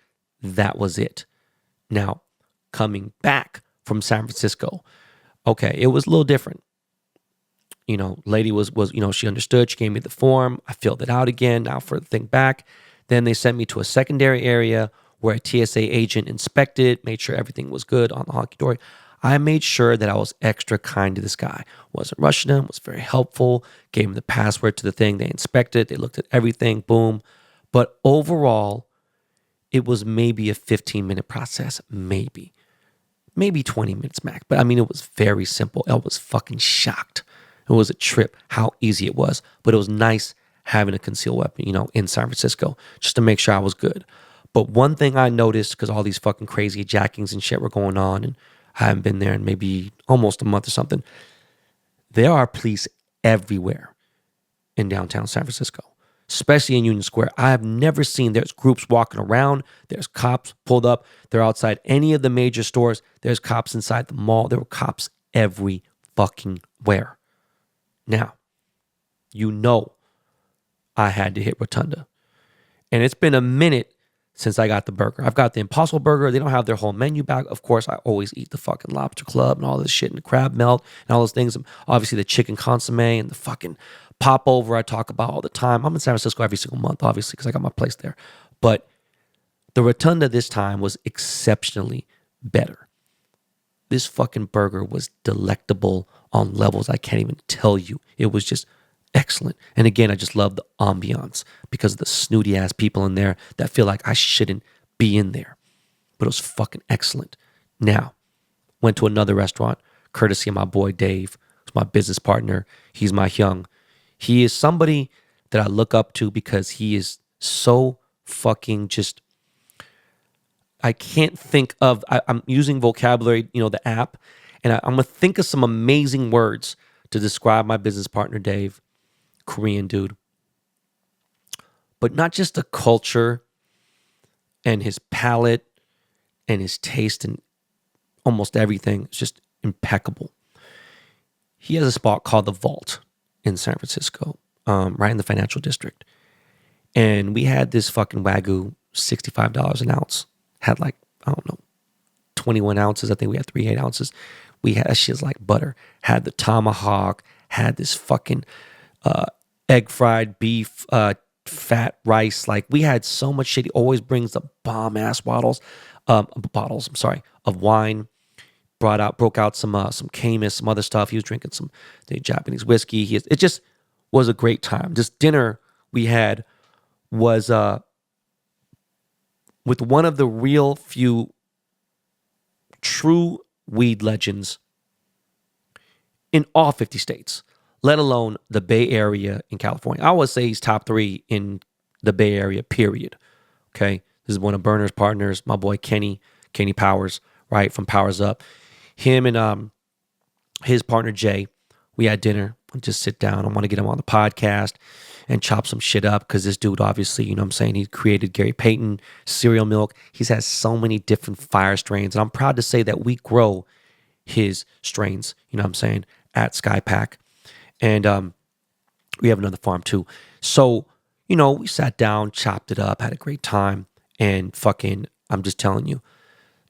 That was it. Now, coming back from San Francisco, okay, it was a little different. Lady was she understood. She gave me the form. I filled it out again. Now for the thing back. Then they sent me to a secondary area where a TSA agent inspected, made sure everything was good on the honky-dory. I made sure that I was extra kind to this guy. Wasn't rushing him, was very helpful, gave him the password to the thing. They inspected, they looked at everything, boom. But overall, it was maybe a 15-minute process, maybe 20 minutes max. But I mean, it was very simple. I was fucking shocked. It was a trip how easy it was. But it was nice having a concealed weapon, in San Francisco, just to make sure I was good. But one thing I noticed, because all these fucking crazy jackings and shit were going on, and I haven't been there in maybe almost a month or something, there are police everywhere in downtown San Francisco, especially in Union Square. I have never seen, there's groups walking around, there's cops pulled up, they're outside any of the major stores, there's cops inside the mall, there were cops every fucking where. Now, I had to hit Rotunda. And it's been a minute since I got the burger. I've got the Impossible Burger. They don't have their whole menu back. Of course, I always eat the fucking Lobster Club and all this shit and the crab melt and all those things. Obviously, the chicken consomme and the fucking popover I talk about all the time. I'm in San Francisco every single month, obviously, because I got my place there. But the Rotunda this time was exceptionally better. This fucking burger was delectable on levels I can't even tell you. It was just excellent. And again, I just love the ambiance because of the snooty ass people in there that feel like I shouldn't be in there. But it was fucking excellent. Now, went to another restaurant, courtesy of my boy Dave, who's my business partner. He's my young. He is somebody that I look up to because he is so fucking just, I can't think of, I'm using vocabulary, the app, and I'm going to think of some amazing words to describe my business partner, Dave. Korean dude. But not just the culture and his palate and his taste and almost everything. It's just impeccable. He has a spot called The Vault in San Francisco, right in the financial district. And we had this fucking Wagyu, $65 an ounce. Had 21 ounces. I think we had 3 8-ounces. We had, that shit's like butter. Had the tomahawk, had this fucking egg fried beef, fat rice. Like, we had so much shit. He always brings the bomb ass bottles of wine. Broke out some Camus, some other stuff. He was drinking the Japanese whiskey. It just was a great time. This dinner we had was with one of the real few true weed legends in all 50 states, let alone the Bay Area in California. I always say he's top 3 in the Bay Area, period. Okay? This is one of Burner's partners, my boy Kenny Powers, right, from Powers Up. Him and his partner Jay, we had dinner. We'll just sit down. I want to get him on the podcast and chop some shit up because this dude, obviously, he created Gary Payton, Cereal Milk. He's had so many different fire strains. And I'm proud to say that we grow his strains, at Skypack. And We have another farm too. So, we sat down, chopped it up, had a great time. And fucking, I'm just telling you,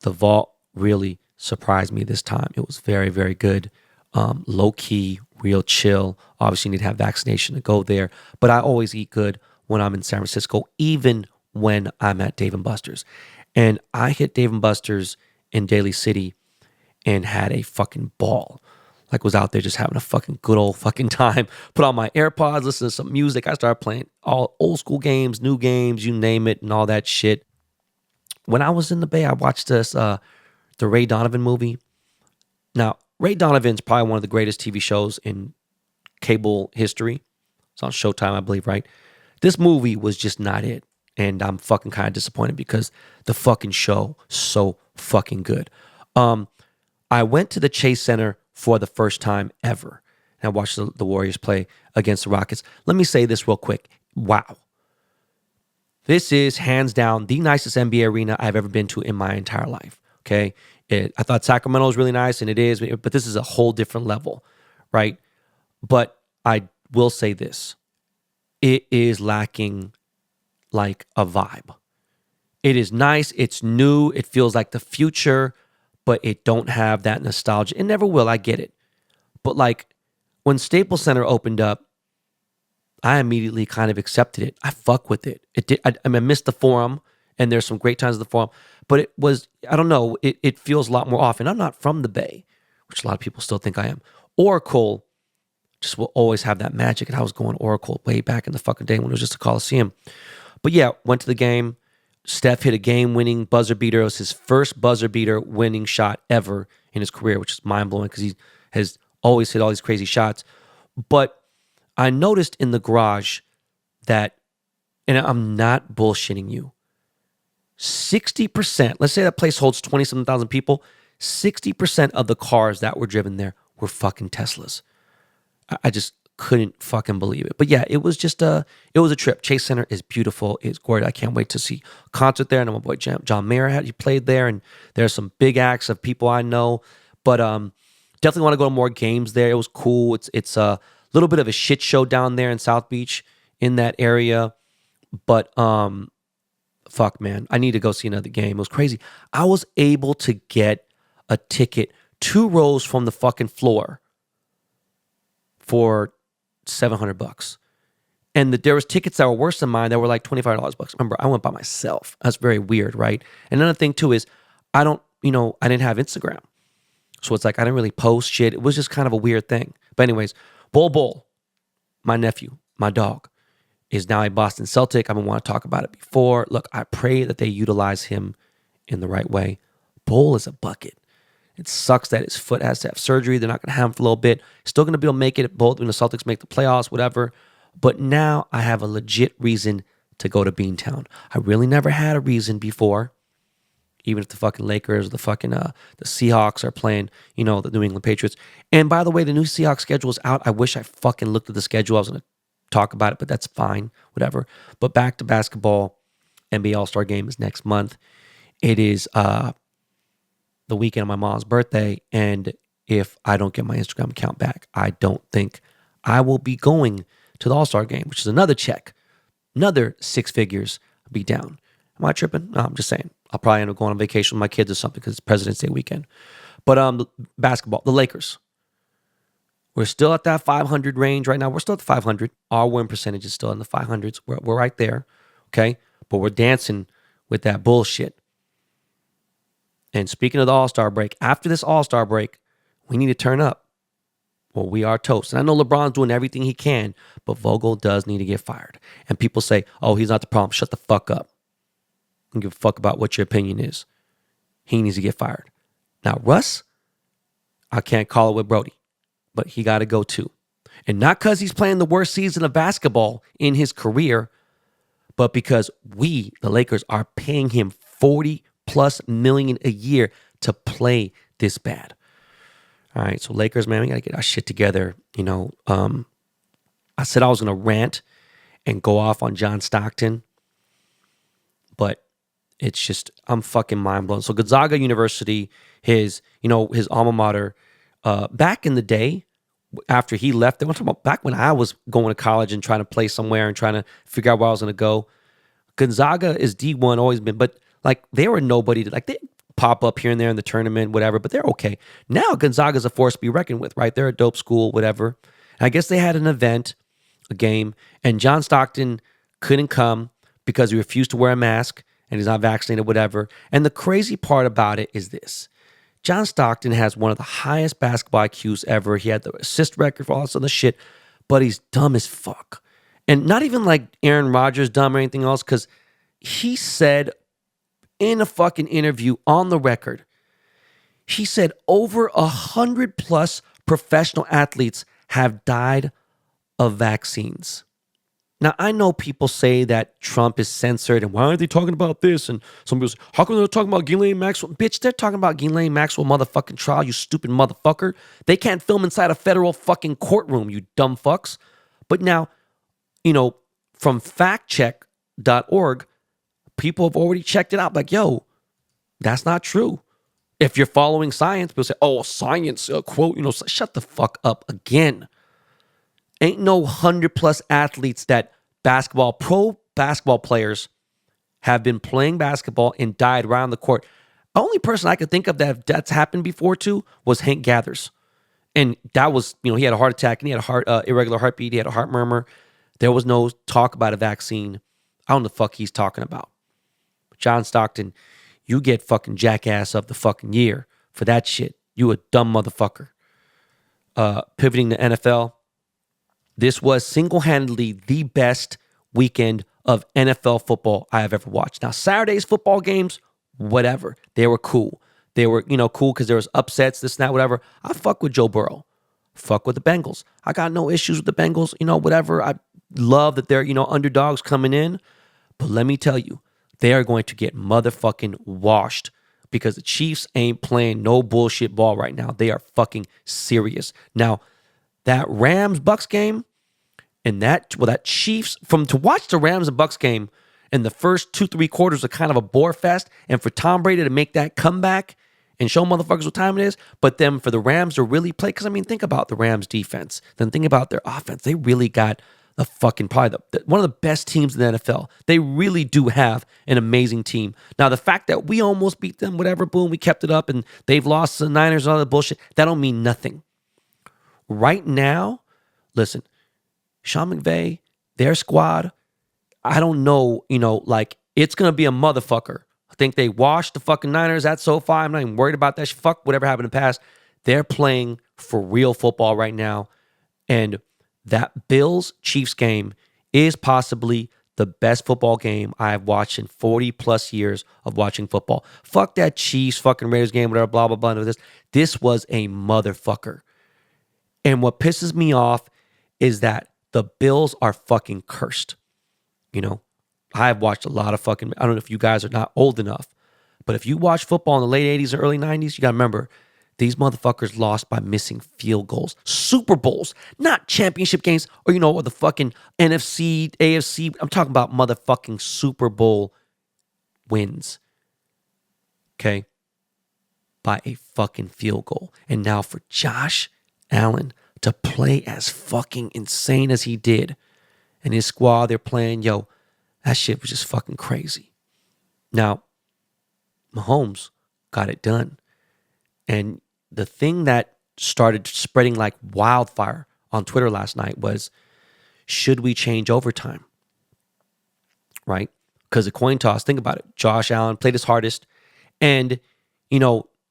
the vault really surprised me this time. It was very, very good. Low key, real chill. Obviously, you need to have vaccination to go there. But I always eat good when I'm in San Francisco, even when I'm at Dave & Buster's. And I hit Dave & Buster's in Daly City and had a fucking ball. Like, was out there just having a fucking good old fucking time. Put on my AirPods, listen to some music. I started playing all old school games, new games, you name it, and all that shit. When I was in the Bay, I watched this, the Ray Donovan movie. Now, Ray Donovan's probably one of the greatest TV shows in cable history. It's on Showtime, I believe, right? This movie was just not it. And I'm fucking kind of disappointed because the fucking show so fucking good. I went to the Chase Center for the first time ever. And I watched the Warriors play against the Rockets. Let me say this real quick. Wow. This is hands down the nicest NBA arena I've ever been to in my entire life. Okay. I thought Sacramento was really nice, and it is, but this is a whole different level, right? But I will say this. It is lacking like a vibe. It is nice. It's new. It feels like the future, but it don't have that nostalgia. It never will. I get it. But like when Staples Center opened up, I immediately kind of accepted it. I fuck with it. It did. I missed the Forum, and there's some great times at the Forum, but it was, I don't know, it feels a lot more off. And I'm not from the Bay, which a lot of people still think I am. Oracle just will always have that magic. And I was going Oracle way back in the fucking day when it was just a Coliseum. But yeah, went to the game. Steph hit a game-winning buzzer beater. It was his first buzzer beater winning shot ever in his career, which is mind-blowing because he has always hit all these crazy shots. But I noticed in the garage that, and I'm not bullshitting you, 60%, let's say that place holds 20-something thousand people, 60% of the cars that were driven there were fucking Teslas. I just couldn't fucking believe it. But yeah, it was a trip. Chase Center is beautiful. It's gorgeous. I can't wait to see a concert there. And my boy John Mayer he played there, and there's some big acts of people I know. But definitely want to go to more games there. It was cool. It's a little bit of a shit show down there in South Beach in that area. But fuck, man, I need to go see another game. It was crazy. I was able to get a ticket 2 rows from the fucking floor for $700. And there was tickets that were worse than mine that were like $25 bucks. Remember, I went by myself. That's very weird, right? And another thing too is I didn't have Instagram. So it's like I didn't really post shit. It was just kind of a weird thing. But anyways, Bol, my nephew, my dog, is now a Boston Celtic. I've been wanting to talk about it before. Look, I pray that they utilize him in the right way. Bol is a bucket. It sucks that his foot has to have surgery. They're not going to have him for a little bit. Still going to be able to make it both when the Celtics make the playoffs, whatever. But now I have a legit reason to go to Beantown. I really never had a reason before. Even if the fucking Lakers, the fucking the Seahawks are playing, the New England Patriots. And by the way, the new Seahawks schedule is out. I wish I fucking looked at the schedule. I was going to talk about it, but that's fine, whatever. But back to basketball, NBA All-Star Game is next month. It is the weekend of my mom's birthday, and if I don't get my Instagram account back, I don't think I will be going to the All-Star Game, which is another check, another 6 figures. I'll be down. Am I tripping? No, I'm just saying. I'll probably end up going on vacation with my kids or something because it's President's Day weekend. But basketball, the Lakers. We're still at that 500 range right now. We're still at the 500. Our win percentage is still in the 500s. We're right there, okay? But we're dancing with that bullshit. And speaking of the All-Star break, after this All-Star break, we need to turn up. Well, we are toast. And I know LeBron's doing everything he can, but Vogel does need to get fired. And people say, oh, he's not the problem. Shut the fuck up. I don't give a fuck about what your opinion is. He needs to get fired. Now, Russ, I can't call it with Brody, but he got to go too. And not because he's playing the worst season of basketball in his career, but because we, the Lakers, are paying him $40+ million a year to play this bad. All right, so Lakers, man, we got to get our shit together. I said I was going to rant and go off on John Stockton, but it's just, I'm fucking mind blown. So Gonzaga University, his alma mater, back in the day after he left. I'm talking about back when I was going to college and trying to play somewhere and trying to figure out where I was going to go. Gonzaga is D1, always been, but like they were nobody. Like they pop up here and there in the tournament, whatever, but they're okay. Now Gonzaga's a force to be reckoned with, right? They're a dope school, whatever. And I guess they had an event, a game, and John Stockton couldn't come because he refused to wear a mask and he's not vaccinated, whatever. And the crazy part about it is this. John Stockton has one of the highest basketball IQs ever. He had the assist record for all this other shit, but he's dumb as fuck. And not even like Aaron Rodgers dumb or anything else, because he said in a fucking interview on the record, he said over 100+ professional athletes have died of vaccines. Now, I know people say that Trump is censored and why aren't they talking about this? And some people say, how come they're talking about Ghislaine Maxwell? Bitch, they're talking about Ghislaine Maxwell motherfucking trial, you stupid motherfucker. They can't film inside a federal fucking courtroom, you dumb fucks. But now, from factcheck.org, people have already checked it out. Like, yo, that's not true. If you're following science, people say, oh, science, quote, shut the fuck up again. Ain't no 100+ athletes that pro basketball players have been playing basketball and died around the court. The only person I could think of that's happened before too was Hank Gathers. And that was, he had a heart attack and he had a irregular heartbeat. He had a heart murmur. There was no talk about a vaccine. I don't know the fuck he's talking about. John Stockton, you get fucking jackass of the fucking year for that shit. You a dumb motherfucker. Pivoting to NFL. This was single-handedly the best weekend of NFL football I have ever watched. Now, Saturday's football games, whatever. They were cool. They were, cool because there was upsets, this and that, whatever. I fuck with Joe Burrow. Fuck with the Bengals. I got no issues with the Bengals, whatever. I love that they're, underdogs coming in. But let me tell you, they are going to get motherfucking washed because the Chiefs ain't playing no bullshit ball right now. They are fucking serious. Now, that Rams-Bucks game and that Chiefs, to watch the Rams and Bucks game in the first 2-3 quarters are kind of a bore fest, and for Tom Brady to make that comeback and show motherfuckers what time it is, but then for the Rams to really play, because think about the Rams defense, then think about their offense. They really got the fucking, probably one of the best teams in the NFL. They really do have an amazing team. Now, the fact that we almost beat them, whatever, boom, we kept it up, and they've lost to the Niners and all that bullshit, that don't mean nothing. Right now, listen, Sean McVay, their squad, I don't know, it's going to be a motherfucker. I think they washed the fucking Niners at SoFi. I'm not even worried about that shit. Fuck whatever happened in the past. They're playing for real football right now. And that Bills-Chiefs game is possibly the best football game I have watched in 40+ years of watching football. Fuck that Chiefs fucking Raiders game, whatever, blah, blah, blah. This was a motherfucker. And what pisses me off is that the Bills are fucking cursed. I've watched a lot of fucking, I don't know if you guys are not old enough, but if you watch football in the late 80s and early 90s, you got to remember, these motherfuckers lost by missing field goals. Super Bowls, not championship games or the fucking NFC, AFC. I'm talking about motherfucking Super Bowl wins. Okay? By a fucking field goal. And now for Josh Allen to play as fucking insane as he did, and his squad, they're playing, that shit was just fucking crazy. Now, Mahomes got it done. And the thing that started spreading like wildfire on Twitter last night was, should we change overtime? Right? Because the coin toss, think about it. Josh Allen played his hardest, and,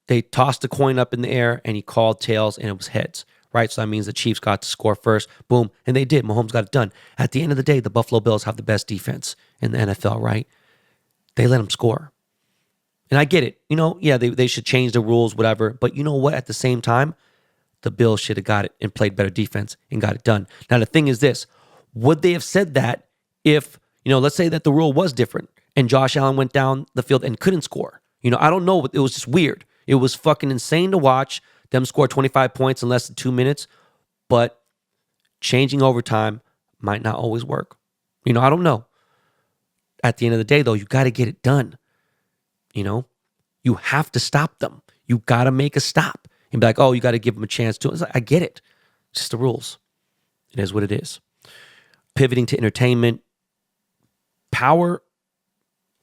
they tossed the coin up in the air, and he called tails, and it was heads. Right? So that means the Chiefs got to score first. Boom. And they did. Mahomes got it done. At the end of the day, the Buffalo Bills have the best defense in the NFL, right? They let them score. And I get it. They should change the rules, whatever. But you know what? At the same time, the Bills should have got it and played better defense and got it done. Now, the thing is this. Would they have said that if, let's say that the rule was different and Josh Allen went down the field and couldn't score? I don't know. It was just weird. It was fucking insane to watch them score 25 points in less than 2 minutes, but changing overtime might not always work. I don't know. At the end of the day, though, you got to get it done. You have to stop them. You got to make a stop and be like, oh, you got to give them a chance to. I get it. Just the rules. It is what it is. Pivoting to entertainment. Power,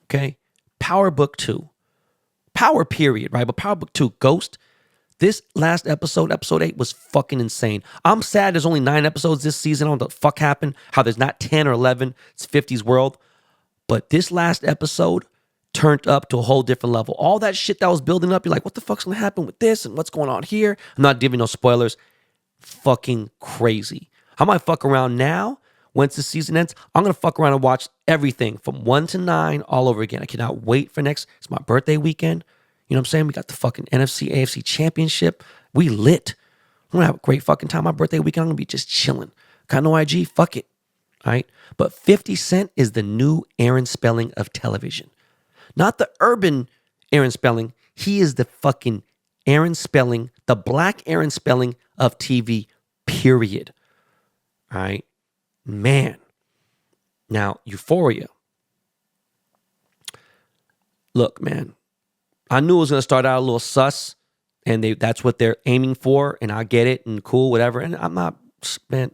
okay? Power Book 2. Power period, right? But Power Book 2, Ghost. This last episode, episode 8, was fucking insane. I'm sad there's only 9 episodes this season. I don't know what the fuck happened. How there's not 10 or 11. It's 50's world. But this last episode turned up to a whole different level. All that shit that was building up, you're like, what the fuck's gonna happen with this and what's going on here? I'm not giving no spoilers. Fucking crazy. I might fuck around now. Once the season ends, I'm gonna fuck around and watch everything from 1 to 9 all over again. I cannot wait for next. It's my birthday weekend. You know what I'm saying? We got the fucking NFC, AFC championship. We lit. I'm gonna have a great fucking time. My birthday weekend, I'm gonna be just chilling. Got no IG, fuck it. All right. But 50 Cent is the new Aaron Spelling of television. Not the urban Aaron Spelling. He is the fucking Aaron Spelling, the black Aaron Spelling of TV, period. All right. Man. Now, Euphoria. Look, man. I knew it was going to start out a little sus, and that's what they're aiming for, and I get it, and cool, whatever. And I'm not, man,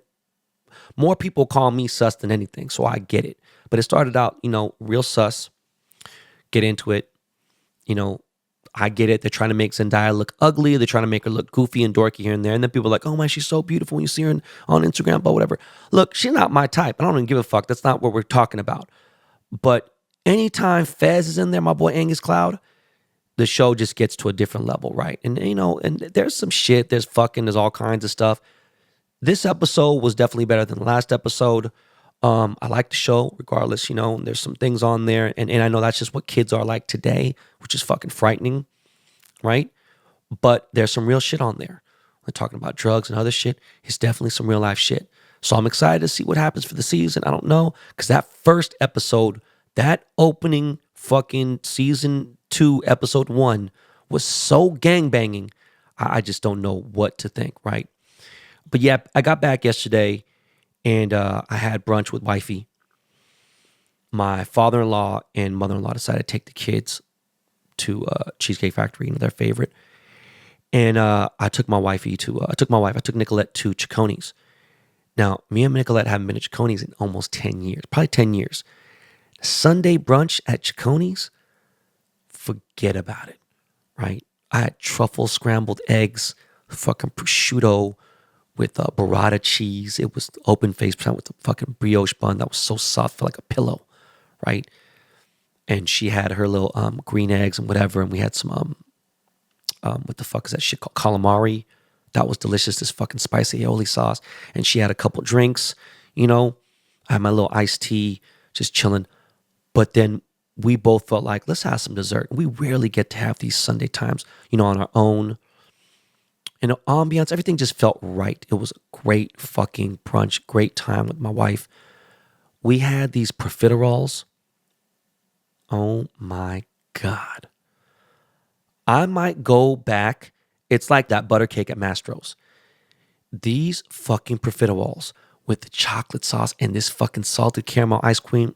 more people call me sus than anything, so I get it. But it started out, real sus. Get into it. I get it. They're trying to make Zendaya look ugly. They're trying to make her look goofy and dorky here and there. And then people are like, oh, man, she's so beautiful when you see her on Instagram, but whatever. Look, she's not my type. I don't even give a fuck. That's not what we're talking about. But anytime Fez is in there, my boy Angus Cloud, the show just gets to a different level, right? And, and there's some shit. There's fucking, there's all kinds of stuff. This episode was definitely better than the last episode. I like the show regardless, and there's some things on there. And I know that's just what kids are like today, which is fucking frightening, right? But there's some real shit on there. We're talking about drugs and other shit. It's definitely some real life shit. So I'm excited to see what happens for the season. I don't know. Because that first episode, that opening fucking season 2, episode 1 was so gangbanging. I just don't know what to think, right? But yeah, I got back yesterday and I had brunch with wifey. My father-in-law and mother-in-law decided to take the kids to Cheesecake Factory, their favorite. And I took Nicolette to Chiconi's. Now, me and Nicolette haven't been to Chiconi's in almost 10 years, probably 10 years. Sunday brunch at Chiconi's, forget about it, right? I had truffle scrambled eggs, fucking prosciutto with burrata cheese. It was open face with the fucking brioche bun that was so soft, felt like a pillow, right? And she had her little green eggs and whatever, and we had some what the fuck is that shit called? Calamari. That was delicious, this fucking spicy aioli sauce. And she had a couple drinks, I had my little iced tea, just chilling. But then we both felt like, let's have some dessert. We rarely get to have these Sunday times, on our own. Ambiance, everything just felt right. It was a great fucking brunch, great time with my wife. We had these profiteroles. Oh my God. I might go back. It's like that butter cake at Mastro's. These fucking profiteroles with the chocolate sauce and this fucking salted caramel ice cream.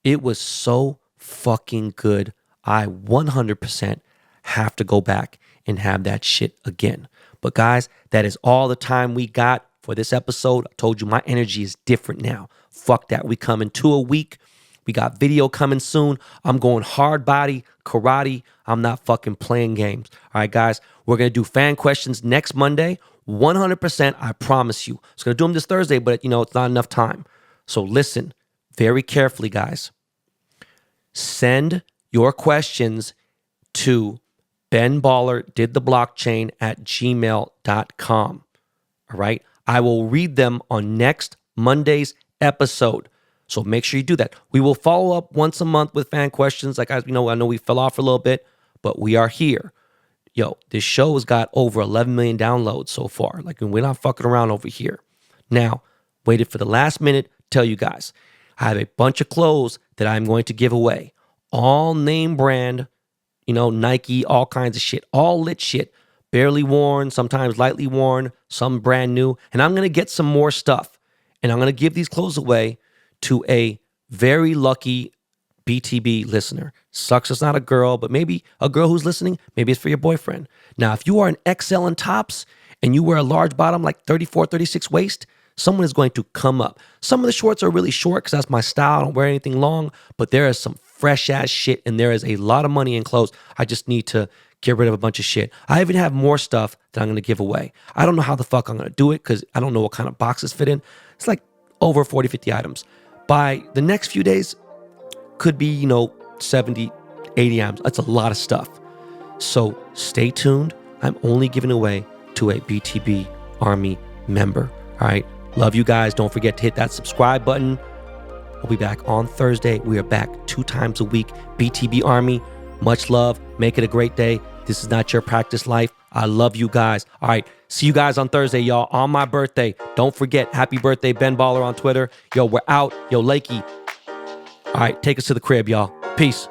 It was so fucking good. I 100% have to go back and have that shit again. But guys, that is all the time we got for this episode. I told you my energy is different now. Fuck that. We coming 2 a week. We got video coming soon. I'm going hard body, karate. I'm not fucking playing games. All right, guys, we're going to do fan questions next Monday. 100%, I promise you. I was going to do them this Thursday, but it's not enough time. So listen very carefully, guys. Send your questions to benballardidtheblockchain@gmail.com. All right. I will read them on next Monday's episode. So make sure you do that. We will follow up once a month with fan questions. Like, I know we fell off for a little bit, but we are here. This show has got over 11 million downloads so far. Like, we're not fucking around over here. Now, waited for the last minute to tell you guys. I have a bunch of clothes that I'm going to give away. All name brand, Nike, all kinds of shit. All lit shit. Barely worn, sometimes lightly worn, some brand new. And I'm going to get some more stuff. And I'm going to give these clothes away to a very lucky BTB listener. Sucks it's not a girl, but maybe a girl who's listening, maybe it's for your boyfriend. Now, if you are an XL in tops and you wear a large bottom like 34, 36 waist, someone is going to come up. Some of the shorts are really short because that's my style. I don't wear anything long, but there is some fresh ass shit and there is a lot of money in clothes. I just need to get rid of a bunch of shit. I even have more stuff that I'm going to give away. I don't know how the fuck I'm going to do it because I don't know what kind of boxes fit in. It's like over 40, 50 items. By the next few days, could be, 70, 80 items. That's a lot of stuff. So stay tuned. I'm only giving away to a BTB Army member. All right. Love you guys. Don't forget to hit that subscribe button. We'll be back on Thursday. We are back 2 times a week. BTB Army, much love. Make it a great day. This is not your practice life. I love you guys. All right. See you guys on Thursday, y'all. On my birthday. Don't forget, happy birthday, Ben Baller on Twitter. Yo, we're out. Yo, Lakey. All right. Take us to the crib, y'all. Peace.